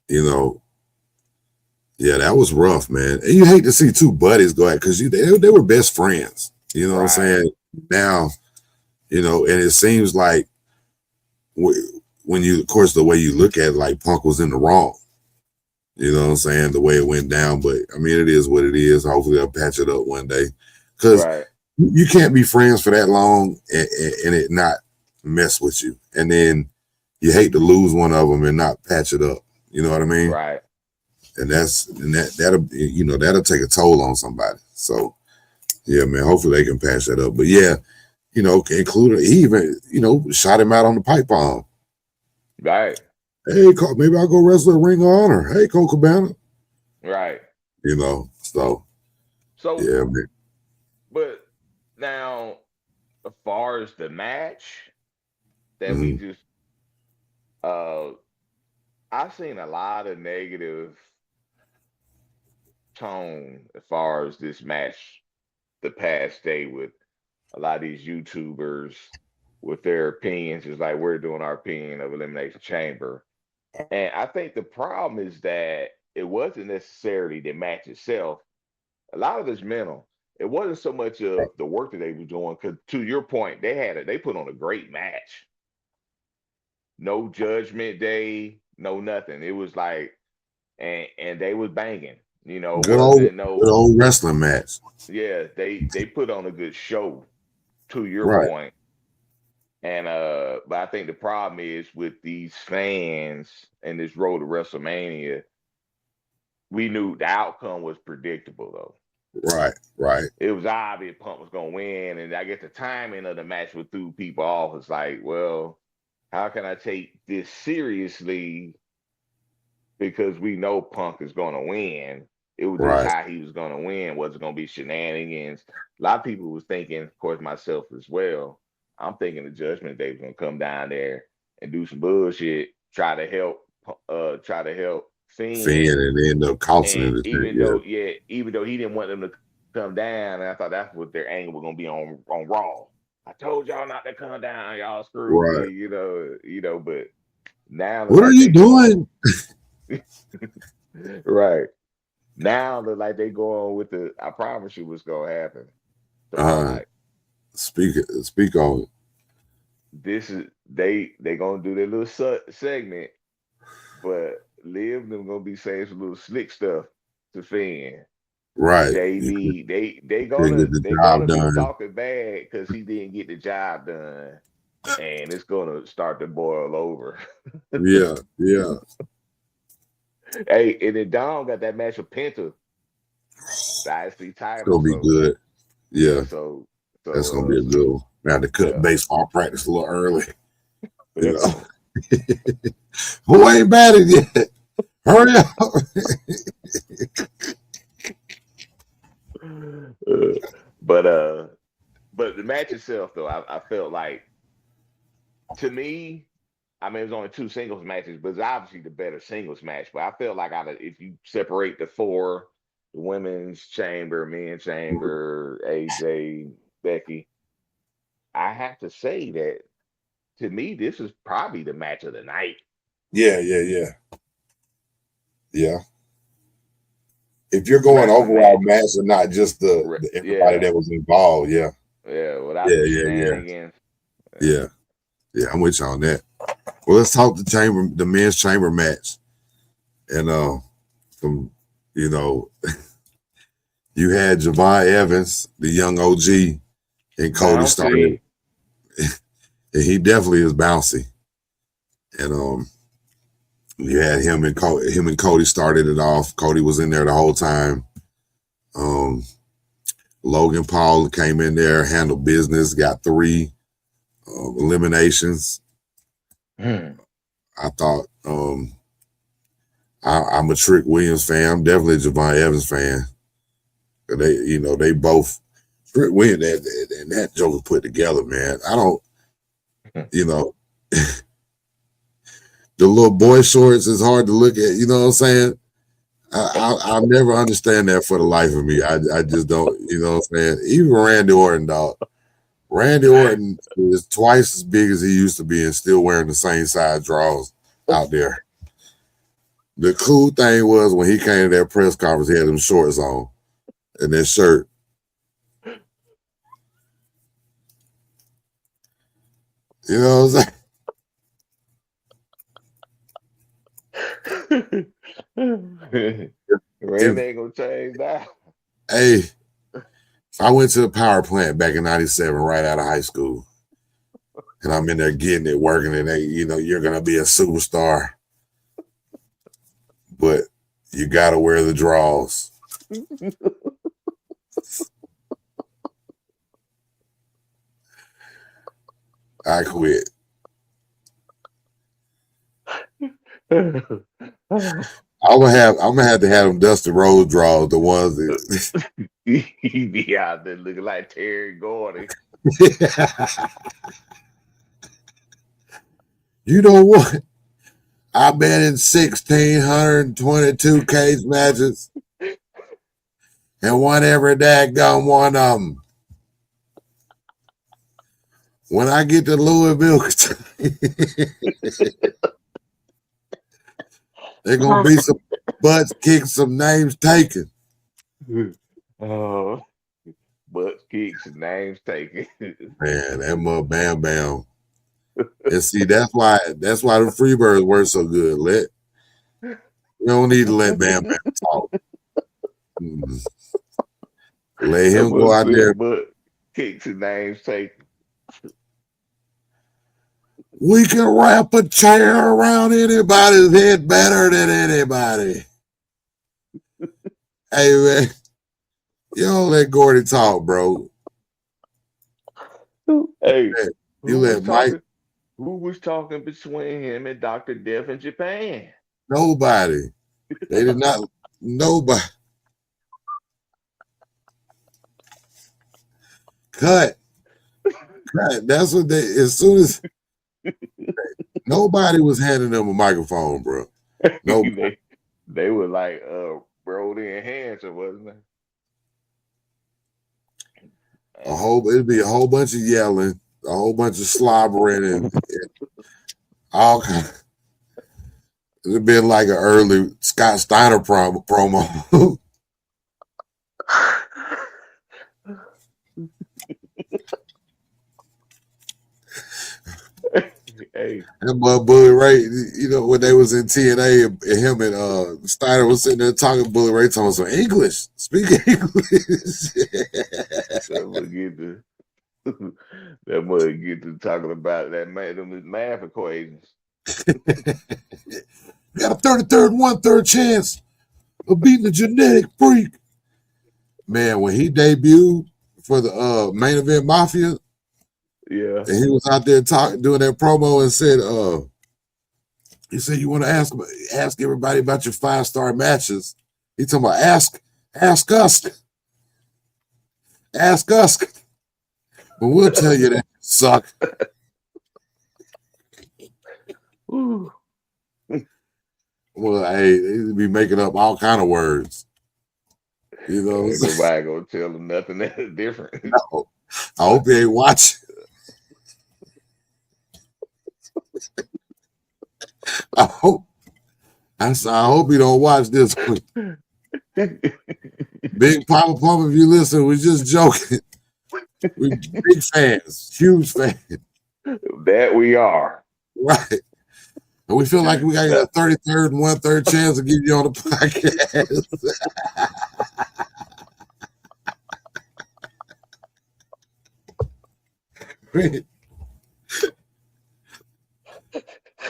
you know, yeah, that was rough, man. And you hate to see two buddies go at because they were best friends. You know what I'm right, saying? Now, and it seems like when you, of course, the way you look at it, like Punk was in the wrong. You know what I'm saying? The way it went down. But I mean, it is what it is. Hopefully they'll patch it up one day. Because right, you can't be friends for that long and it not mess with you. And then you hate to lose one of them and not patch it up. You know what I mean? right. And that'll take a toll on somebody. So yeah, man, hopefully they can patch that up. But yeah, including he even, shot him out on the pipe bomb. Right, Hey, maybe I'll go wrestle at Ring of Honor. Hey, Colt Cabana. right. So So, yeah, man. but now, as far as the match that we Mhm. just, uh, I've seen a lot of negative tone as far as this match the past day with a lot of these YouTubers with their opinions, is like we're doing our opinion of Elimination Chamber. And I think the problem is that it wasn't necessarily the match itself. A lot of it's mental. It wasn't so much of the work that they were doing, because to your point, they put on a great match. No judgment day, no nothing. It was like, and they was banging. It Good old wasn't good no, old wrestling match. yeah, they put on a good show, to your Right. point. And but I think the problem is with these fans and this road to WrestleMania, we knew the outcome was predictable though. Right. Right. It was obvious Punk was gonna win, and I guess the timing of the match would threw people off. It's like, well, how can I take this seriously because we know Punk is gonna win? It was just Right. how he was gonna win. Was it gonna be shenanigans? A lot of people was thinking, of course, myself as well. I'm thinking the Judgment Day was gonna come down there and do some bullshit, try to help Finn Finn. and end up costing And him the shit. even Yeah. though, yeah, even though he didn't want them to come down, and I thought that's what their angle was gonna be on Raw. I told y'all not to come down, y'all screwed me, Right. But now look What are like you they going doing? right. Now look like they going with the I promise you what's gonna happen tomorrow Uh night. speak on it. This is they gonna do their little segment, but Liv and them gonna be saying some little slick stuff to Finn. Right. They You need they couldn't gonna get the they job gonna be done. talking bad because he didn't get the job done, and it's gonna start to boil over. Yeah. Yeah. Hey, and then Dom got that match with Penta, the IC It's title. gonna be So good. yeah, Yeah. so That's gonna be a good one. I had to cut yeah, baseball practice a little early. You yeah. know. Who ain't batted yet? Hurry up. but uh, but the match itself though, I felt like, to me, I mean, it was only two singles matches, but it's obviously the better singles match. But I felt like if you separate the four, the women's chamber, men's chamber, AJ, Becky, I have to say that to me, this is probably the match of the night. Yeah, yeah, yeah. Yeah. If you're going Wrestling overall match. match and not just the everybody Yeah, that was involved, yeah. yeah, without Yeah, the yeah, yeah. shenanigans. Yeah. Yeah, I'm with you on that. Well, let's talk the men's chamber match. And from You know, you had Javon Evans, the young OG, and Cody started, Bouncy. and he definitely is bouncy. And you had him and Cody started it off. Cody was in there the whole time. Logan Paul came in there, handled business, got 3 eliminations. I thought I'm a Trick Williams fan. I'm definitely a Javon Evans fan. They both Trick Williams and that Joker put together, man. I don't, the little boy shorts is hard to look at. You know what I'm saying? I'll never understand that for the life of me. I just don't. You know what I'm saying? Even Randy Orton, dog. Randy Orton is twice as big as he used to be and still wearing the same size drawers out there. The cool thing was when he came to that press conference, he had them shorts on and that shirt. You know what I'm saying? Randy ain't gonna change that. Hey, I went to the power plant back in '97, right out of high school, and I'm in there getting it, working, and you're gonna be a superstar, but you gotta wear the draws. I quit. I'm gonna have to have them Dusty Rhodes draws, the ones that He be out there looking like Terry Gordy. You know what? I've been in 1,622 cage matches and won every daggone one of them. When I get to Louisville, they're gonna be some butts kicked, some names taken. Oh, butt kicks and names taken. Man, that mother Bam Bam. And see, that's why the Freebirds were so good. You don't need to let Bam Bam talk. Let him go out there. Butt kicks and names taken. We can wrap a chair around anybody's head better than anybody. Hey, man, you don't let Gordy talk, bro. Hey, you let Mike. Who was talking between him and Dr. Death in Japan? Nobody. They did not. Nobody. Cut. That's what they. As soon as nobody was handing them a microphone, bro. Nobody. they were like rolled in hands, or wasn't it? It'd be a whole bunch of yelling, a whole bunch of slobbering, and all kind. It'd been like an early Scott Steiner promo. Hey. That boy Bully Ray, when they was in TNA and him and Steiner was sitting there talking, Bully Ray talking some English. Speak English. That mother get to talking about that math equations. Got a 33rd and 1/3 chance of beating the genetic freak. Man, when he debuted for the main event Mafia, yeah, and he was out there doing that promo and said, he said, you want to ask everybody about your 5-star matches. He talking about ask us. Ask us. But we'll tell you that you suck. Well, hey, they be making up all kind of words. Ain't nobody gonna tell them nothing that's different. No. I hope they ain't watching. I hope you don't watch this one. Big Papa Pump, if you listen, we're just joking. We're big fans, huge fans. That we are. Right. And we feel like we got a 33rd and 1/3 chance to get you on the podcast.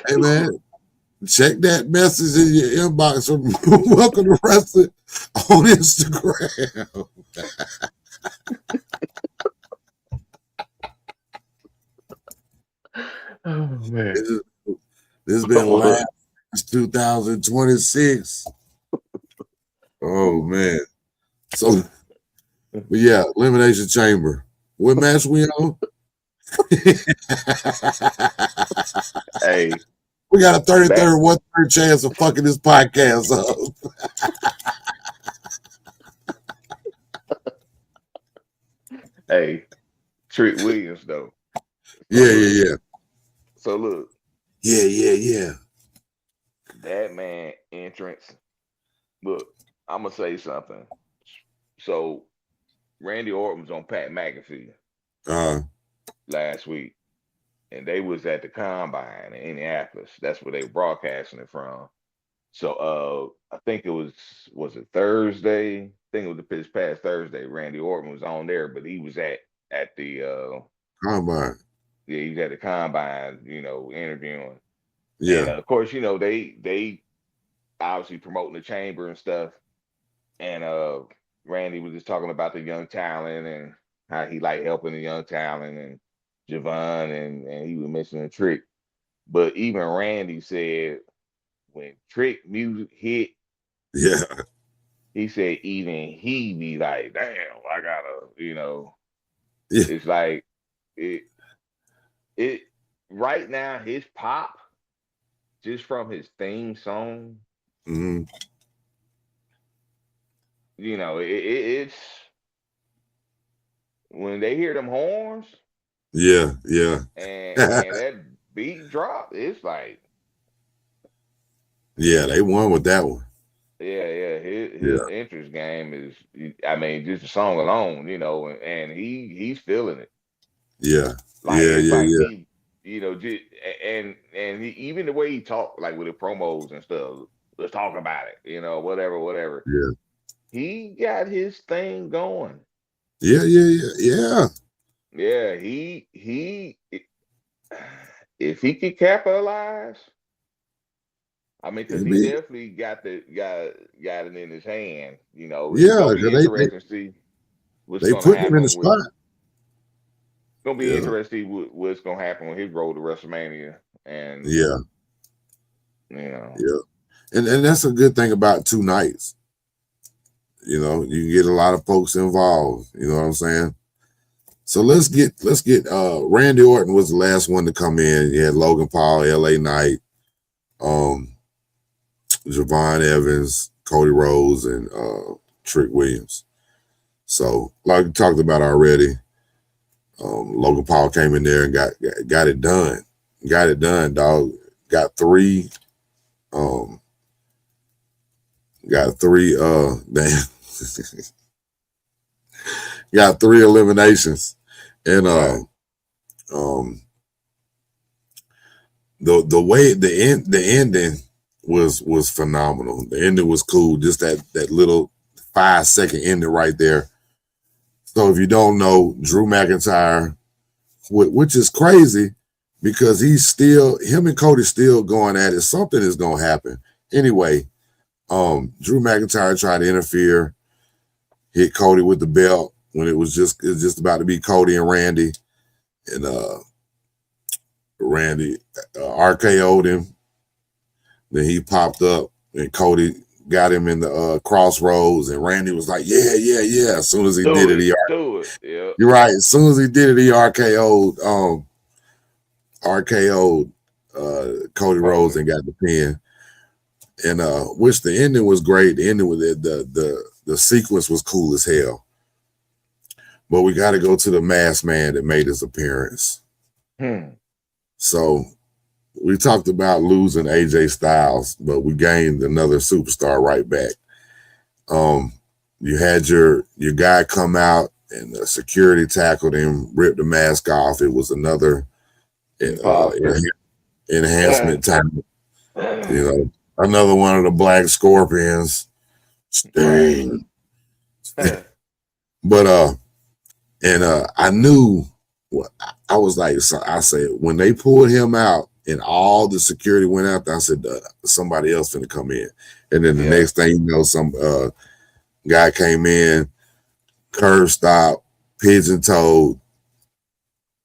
Hey man, check that message in your inbox from Welcome to Wrasslin on Instagram. Oh man, this has been live since 2026. Oh man. So, but yeah, Elimination Chamber. What match we on? hey, we got a 33rd, 1/3 chance of fucking this podcast up. Hey, Trick Williams though. Yeah. So look. Yeah. That man entrance. Look, I'm gonna say something. So Randy Orton was on Pat McAfee last week, and they was at the Combine in Indianapolis. That's where they were broadcasting it from. So I think it was it Thursday? I think it was this past Thursday. Randy Orton was on there, but he was at the Combine. Yeah, he was at the Combine, interviewing. Yeah. And of course, they obviously promoting the chamber and stuff. And Randy was just talking about the young talent and how he liked helping the young talent and Javon and he was mentioning Trick. But even Randy said when Trick music hit, yeah, he said even he be like, damn, I gotta, yeah. It's like it right now his pop just from his theme song. Mm-hmm. It's when they hear them horns. Yeah. And that beat drop, it's like. Yeah, they won with that one. Yeah. His interest game is, I mean, just the song alone, and he's feeling it. Yeah. He, just, and he, even the way he talked, like with the promos and stuff, let's talk about it, whatever. Yeah. He got his thing going. Yeah. Yeah, he if he could capitalize, I mean, because he definitely got it in his hand. It's gonna be interesting to see what's gonna happen. Him in the spot. It's gonna be interesting what's gonna happen with his road to WrestleMania. And and that's a good thing about 2 nights. You can get a lot of folks involved. You know what I'm saying? So let's get Randy Orton was the last one to come in. You had Logan Paul, LA Knight, Javon Evans, Cody Rhodes, and Trick Williams. So like we talked about already, Logan Paul came in there and got it done. Got it done, dog. Got three got 3 eliminations. And the way the ending was phenomenal. The ending was cool. Just that little 5-second ending right there. So if you don't know, Drew McIntyre, which is crazy because him and Cody still going at it. Something is gonna happen. Anyway, Drew McIntyre tried to interfere, hit Cody with the belt when it was just about to be Cody and Randy. And Randy RKO'd him. Then he popped up and Cody got him in the crossroads, and Randy was like, yeah. As soon as he did it, Yeah. You're right. As soon as he did it, he RKO'd Cody Rhodes and got the pin. And which the ending was great. The ending with the sequence was cool as hell. But we got to go to the masked man that made his appearance. So we talked about losing AJ Styles, but we gained another superstar right back. You had your guy come out and the security tackled him, ripped the mask off. It was another enhancement time. You know, another one of the Black Scorpions. Right. Sting. But I knew what I was like. So I said when they pulled him out and all the security went out there, I said somebody else finna come in. And then the Yeah. next thing you know, some guy came in, curve stop, pigeon toed,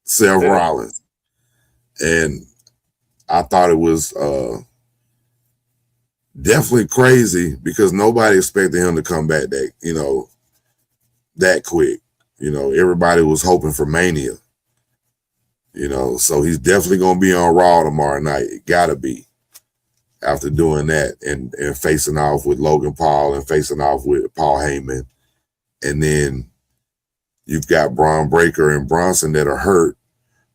Seth Rollins, and I thought it was definitely crazy because nobody expected him to come back that quick. Everybody was hoping for Mania. So he's definitely gonna be on Raw tomorrow night. It gotta be after doing that and facing off with Logan Paul and facing off with Paul Heyman. And then you've got Braun Breaker and Bronson that are hurt,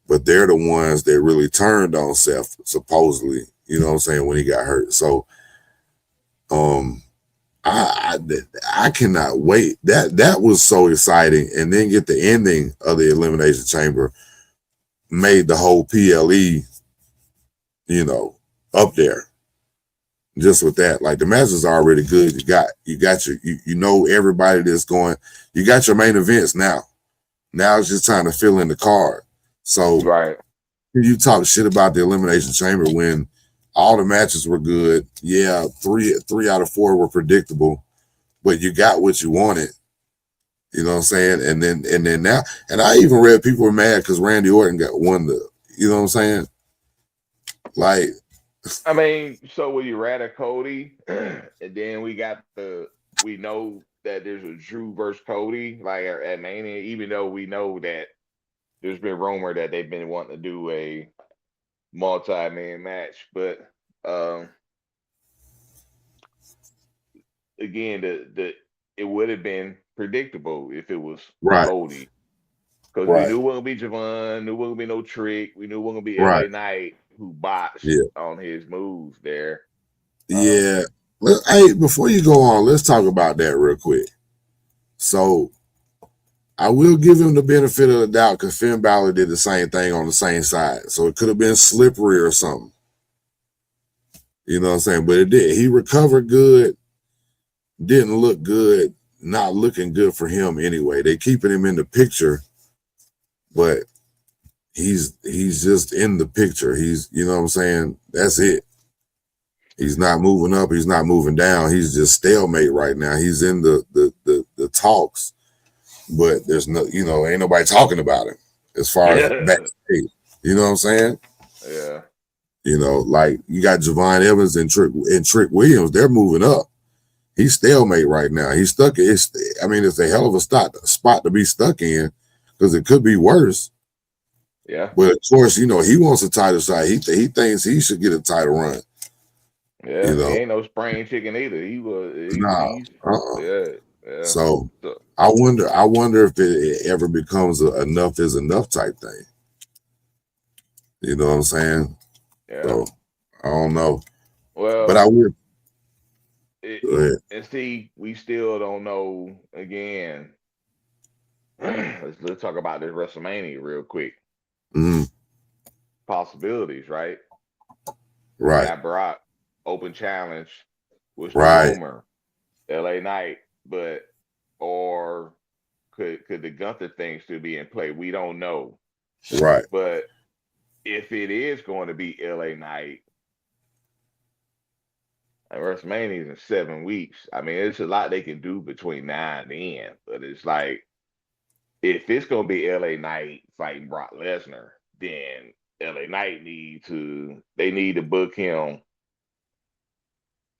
but they're the ones that really turned on Seth, supposedly, you know what I'm saying, when he got hurt. So I cannot wait. That was so exciting. And then get the ending of the Elimination Chamber made the whole PLE, up there. Just with that, like the match is already good. You got your everybody that's going. You got your main events now. Now it's just time to fill in the card. So Right. you talk shit about the Elimination Chamber when all the matches were good. Yeah, three out of 4 were predictable, but you got what you wanted. You know what I'm saying? And then now, and I even read people were mad because Randy Orton got won the. You know what I'm saying? Like, I mean, so when you rather Cody, and then we know that there's a Drew versus Cody, like at Mania, even though we know that there's been rumor that they've been wanting to do a multi-man match, but um, again, the it would have been predictable if it was right, Cody. Because we right, knew it wasn't gonna be Javon, knew it wasn't gonna be no Trick, we knew it wasn't gonna be right. LA Knight who botched Yeah, on his moves there. Um, yeah. Hey, before you go on, let's talk about that real quick. So I will give him the benefit of the doubt because Finn Balor did the same thing on the same side. So it could have been slippery or something. You know what I'm saying? But it did. He recovered good, didn't look good, not looking good for him anyway. They keeping him in the picture, but he's just in the picture. He's, you know what I'm saying? That's it. He's not moving up, he's not moving down. He's just stalemate right now. He's in the talks, but there's no, ain't nobody talking about him as far as yeah, backstage. You know what I'm saying? yeah, Like you got Javon Evans and Trick Williams, they're moving up. He's stalemate right now. He's stuck. It's a hell of a spot to be stuck in because it could be worse. yeah, But of course, he wants a title shot. He thinks he should get a title run. You yeah. He know, ain't no spring chicken either. no. He's yeah, yeah. So So, I wonder if it ever becomes a enough is enough type thing. You know what I'm saying? yeah. So I don't know, but I Well, would. Go it, ahead. and see, we still don't know. Again, let's talk about this WrestleMania real quick. Mhm. Possibilities, right? We Right, got Brock open challenge. Was the right, rumor LA Knight, but or could the Gunther thing still be in play? We don't know. right. But if it is going to be LA Knight, and WrestleMania is in 7 weeks. I mean, it's a lot they can do between now and then. But it's like if it's gonna be LA Knight fighting Brock Lesnar, then LA Knight need to book him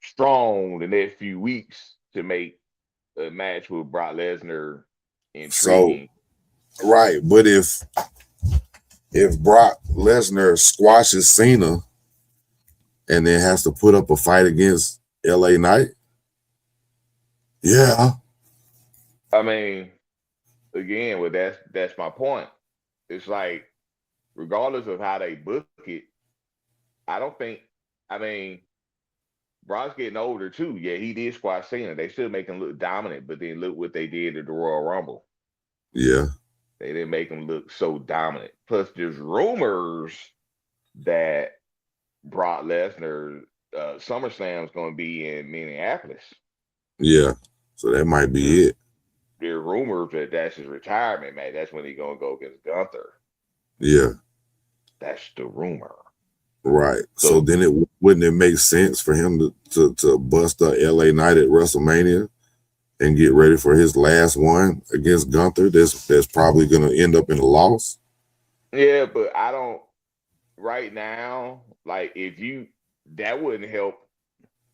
strong the next few weeks to make a match with Brock Lesnar So intriguing. right, but if Brock Lesnar squashes Cena and then has to put up a fight against LA Knight, yeah, I mean, again, well, that's my point. It's like regardless of how they book it, I don't think. I mean, Brock's getting older too. Yeah, he did squash Cena. They still make him look dominant, but then look what they did at the Royal Rumble. yeah. They didn't make him look so dominant. Plus, there's rumors that Brock Lesnar SummerSlam's going to be in Minneapolis. Yeah. So that might be it. There are rumors that that's his retirement match. That's when he's going to go against Gunther. Yeah. That's the rumor. Right. So then wouldn't it make sense for him to bust a LA Knight at WrestleMania and get ready for his last one against Gunther? That's probably going to end up in a loss. Yeah, but I don't right now. Like that wouldn't help.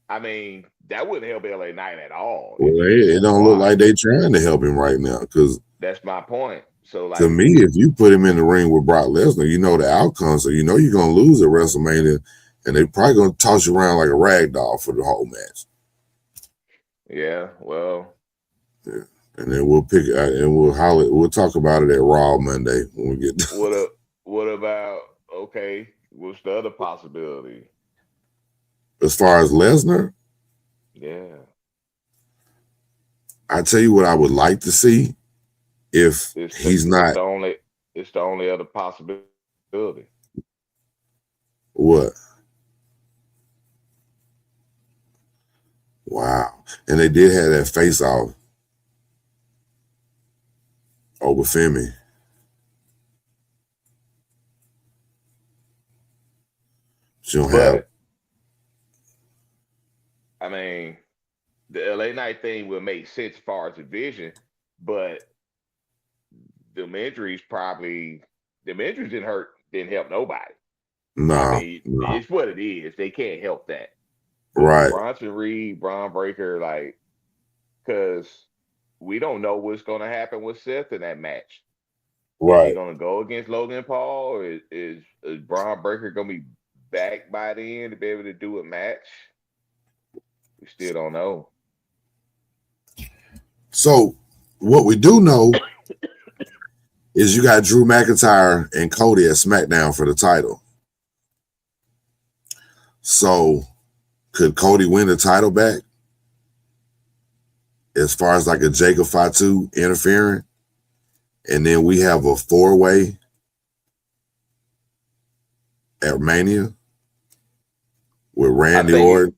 I mean, that wouldn't help LA Knight at all. Well, it don't look like they trying to help him right now because that's my point. So, like, to me, if you put him in the ring with Brock Lesnar, you know the outcome, so you know you're gonna lose at WrestleMania, and they're probably gonna toss you around like a rag doll for the whole match. Yeah, well, yeah, and then we'll pick and we'll holler. We'll talk about it at Raw Monday when we get done. What about okay? What's the other possibility? As far as Lesnar, yeah, I tell you what I would like to see if he's not. It's the only other possibility. What? Wow. And they did have that face off over Femi. I mean, the LA Knight thing will make sense as far as the vision, but them injuries didn't help nobody. No, I mean, it's what it is. They can't help that. But right. Bronson Reed, Braun Breaker, like, because we don't know what's going to happen with Seth in that match. Right. Is he going to go against Logan Paul, or is Braun Breaker going to be back by then to be able to do a match? We still don't know. So what we do know is you got Drew McIntyre and Cody at SmackDown for the title. So could Cody win the title back? As far as like a Jacob Fatu interfering? And then we have a 4-way at Mania with Randy Orton,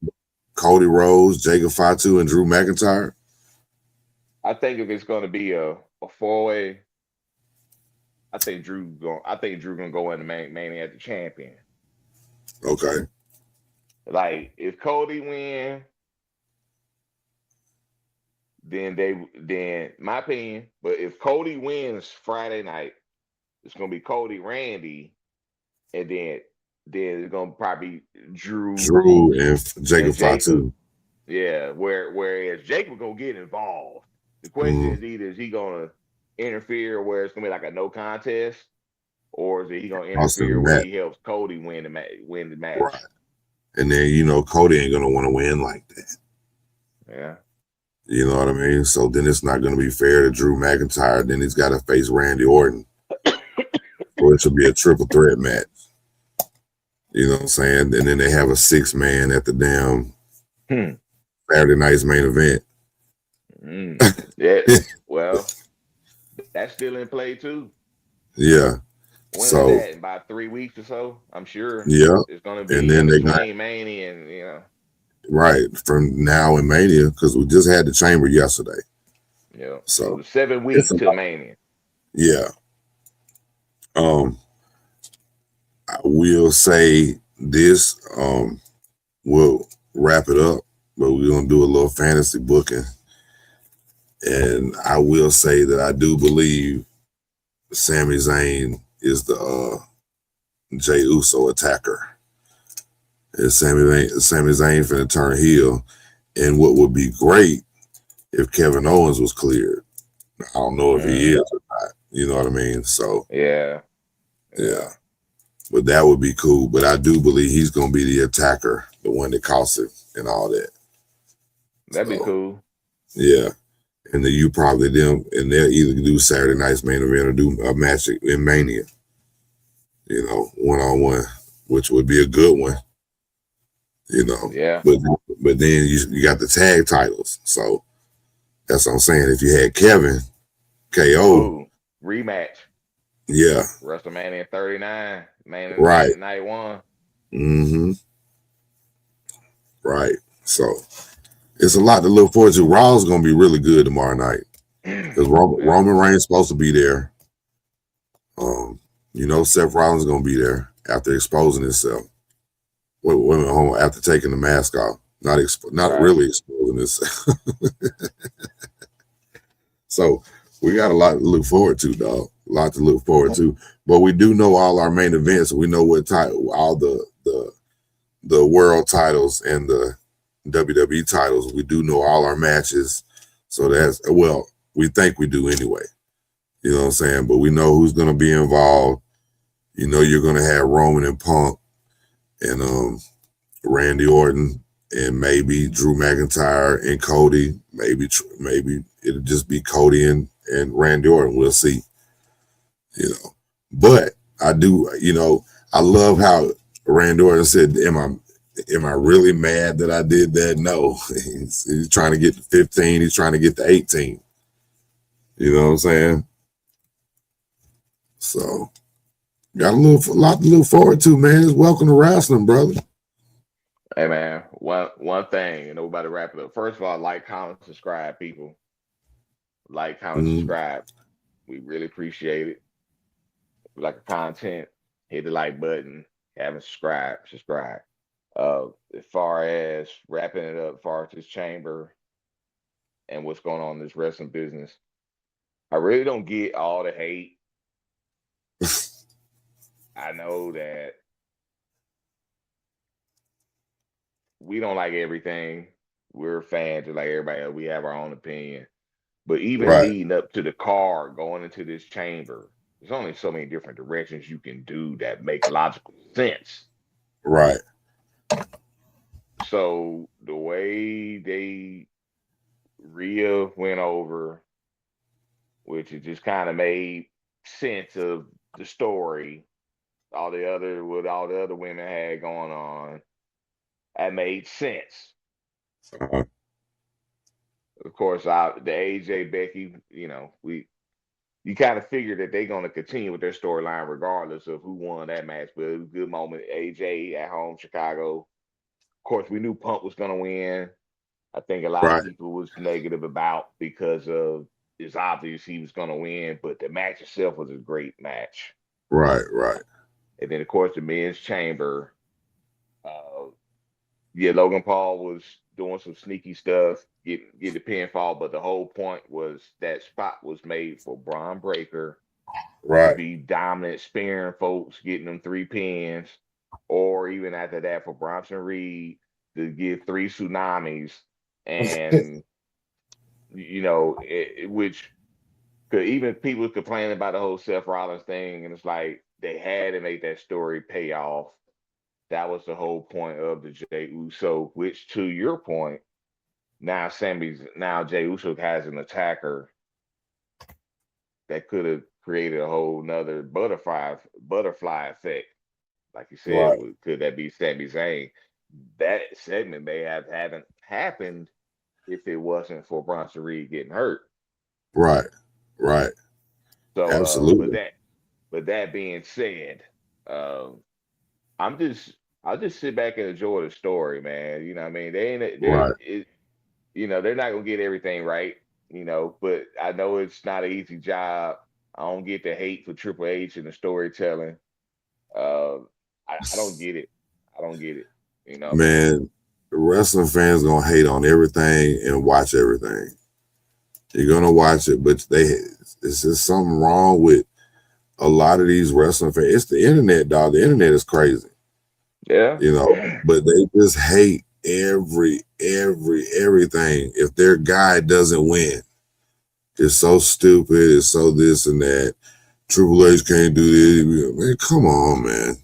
Cody Rhodes, Jacob Fatu, and Drew McIntyre. I think if it's going to be a 4-way, I think Drew gonna go in the Mania as the champion. Okay. Like if Cody win, then my opinion. But if Cody wins Friday night, it's gonna be Cody Randy, and then it's gonna probably Drew and Jacob Fatu. Yeah, whereas Jacob gonna get involved. The question is either is he gonna interfere where it's gonna be like a no contest, or is he gonna interfere where he helps Cody win the match? Right. And then Cody ain't gonna want to win like that. Yeah. You know what I mean? So then it's not gonna be fair to Drew McIntyre. Then he's got to face Randy Orton, or it should be a triple threat match. You know what I'm saying? And then they have a 6-man at the damn Saturday night's main event. Yeah, well, that's still in play too. Yeah. When is that? In about 3 weeks or so, I'm sure. Yeah. It's going to be and then Mania, and right from now in Mania, because we just had the Chamber yesterday. Yeah. So 7 weeks to Mania. Yeah. I will say this. We'll wrap it up, but we're gonna do a little fantasy booking. And I will say that I do believe Sami Zayn is the Jey Uso attacker. And Sami Zayn finna turn heel. And what would be great if Kevin Owens was cleared. I don't know if he is or not. You know what I mean? So yeah. But that would be cool. But I do believe he's gonna be the attacker, the one that costs it and all that. That'd be cool. Yeah. And then you probably they'll either do Saturday night's main event or do a match in Mania. 1-on-1, which would be a good one. Yeah. But then you got the tag titles. So that's what I'm saying. If you had Kevin, KO. Rematch. Yeah. WrestleMania 39. Right. Night 1. Mm-hmm. Right. So it's a lot to look forward to. Raw's going to be really good tomorrow night because Roman Reigns is supposed to be there. Seth Rollins is going to be there after exposing himself. After taking the mask off, not really exposing himself. So we got a lot to look forward to, dog. A lot to look forward to. But we do know all our main events. We know what all the world titles and the WWE titles. We do know all our matches. So we think we do anyway. You know what I'm saying? But we know who's going to be involved. You're going to have Roman and Punk and Randy Orton and maybe Drew McIntyre and Cody. Maybe it'll just be Cody and Randy Orton. We'll see. But I do. I love how Randy Orton said, "Am I really mad that I did that?" No, he's trying to get to 15. He's trying to get to 18. You know what I'm saying? So got a lot to look forward to, man. It's welcome to wrestling, brother. Hey man, one thing, and we're about to wrap it up. First of all, like, comment, subscribe, people. Like, comment, subscribe. We really appreciate it. If you like the content, hit the like button. Haven't subscribed. As far as wrapping it up, as far as this chamber and what's going on in this wrestling business, I really don't get all the hate. I know that we don't like everything. We're fans just like everybody else. We have our own opinion. But even leading up to the card, going into this chamber, there's only so many different directions you can do that make logical sense. Right. So the way Rhea went over, which it just kind of made sense of the story, what all the other women had going on, that made sense. Uh-huh. Of course, the AJ Becky, you kind of figure that they're going to continue with their storyline regardless of who won that match. But it was a good moment. AJ at home, Chicago. Of course, we knew Punk was going to win. I think a lot of people was negative about because of it's obvious he was going to win, but the match itself was a great match. Right. And then, of course, the men's chamber. Logan Paul was doing some sneaky stuff, get the pinfall, but the whole point was that spot was made for Braun Breaker to be dominant, sparing folks, getting them 3 pins, or even after that for Bronson Reed to give 3 tsunamis, and which could even people complaining about the whole Seth Rollins thing, and it's like they had to make that story pay off. That was the whole point of the Jey Uso, which, to your point, now Jey Uso has an attacker that could have created a whole nother butterfly effect. Like you said, could that be Sami Zayn? That segment may haven't happened if it wasn't for Bronson Reed getting hurt. Right. So, absolutely. But that being said, I'll just sit back and enjoy the story, man. You know what I mean? They're not gonna get everything right, but I know it's not an easy job. I don't get the hate for Triple H and the storytelling. I don't get it. Man, wrestling fans gonna hate on everything and watch everything. You're gonna watch it, but it's just something wrong with a lot of these wrestling fans. It's the internet, dog. The internet is crazy. Yeah. But they just hate everything. If their guy doesn't win, it's so stupid. It's so this and that. Triple H can't do this. Man, come on, man.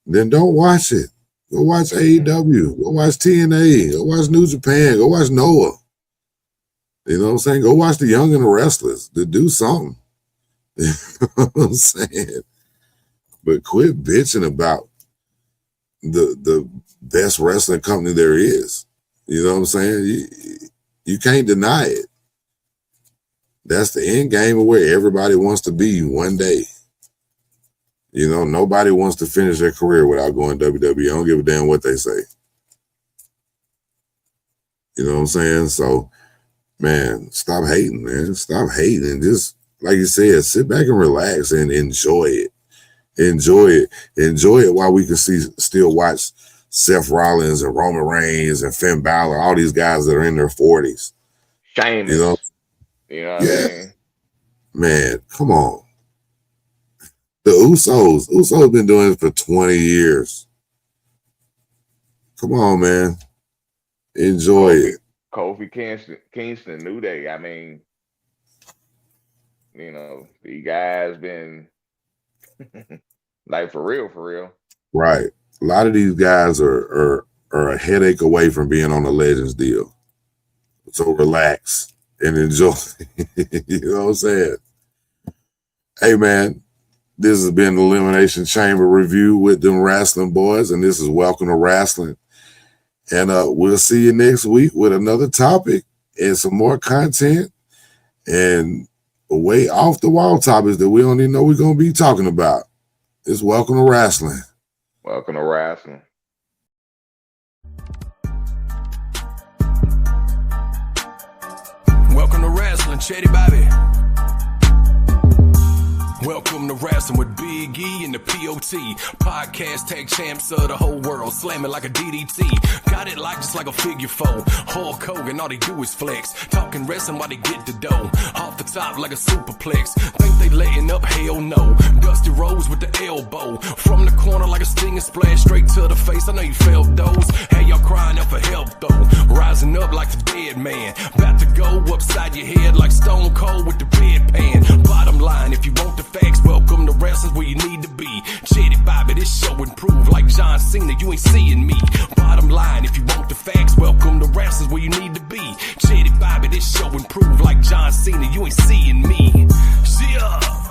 Then don't watch it. Go watch AEW. Go watch TNA. Go watch New Japan. Go watch Noah. You know what I'm saying? Go watch the Young and the Restless to do something. You know what I'm saying? But quit bitching about the best wrestling company there is. You know what I'm saying? You can't deny it. That's the end game of where everybody wants to be one day. You know, nobody wants to finish their career without going WWE. I don't give a damn what they say. You know what I'm saying? So, man, stop hating, man. Stop hating. Just, like you said, sit back and relax and enjoy it. Enjoy it. Enjoy it while we can still watch Seth Rollins and Roman Reigns and Finn Balor, all these guys that are in their 40s. Shameless. You know? You know what I mean? Man, come on. The Usos been doing it for 20 years. Come on, man. Enjoy it. Kofi Kingston, New Day. I mean, you know, the guys been like for real. Right. A lot of these guys are a headache away from being on a Legends deal. So relax and enjoy. You know what I'm saying? Hey, man, this has been the Elimination Chamber review with them Wrasslin boys, and this is Welcome to Wrasslin. And we'll see you next week with another topic and some more content and way off the wall topics that we don't even know we're going to be talking about. It's Welcome to Wrasslin. Welcome to Wrasslin. Welcome to Wrasslin, Chetty Bobby. Welcome to Wrasslin with Big E and the POT. Podcast tag champs of the whole world. Slamming like a DDT. Got it like just like a figure four. Hulk Hogan, all they do is flex. Talking wrestling while they get the dough. Off the top like a superplex. Think they letting up? Hell no. Dusty Rose with the elbow. From the corner like a stinging splash. Straight to the face. I know you felt those. Hey, y'all crying out for help though. Rising up like the dead man. About to go upside your head like Stone Cold with the bedpan. Bottom line, if you want the facts, welcome to Wrestling where you need to be. Chetty Bobby, this show improve like John Cena, you ain't seeing me. Bottom line, if you want the facts, welcome to Wrestling where you need to be. Chetty Bobby, this show improve like John Cena, you ain't seeing me. Yeah.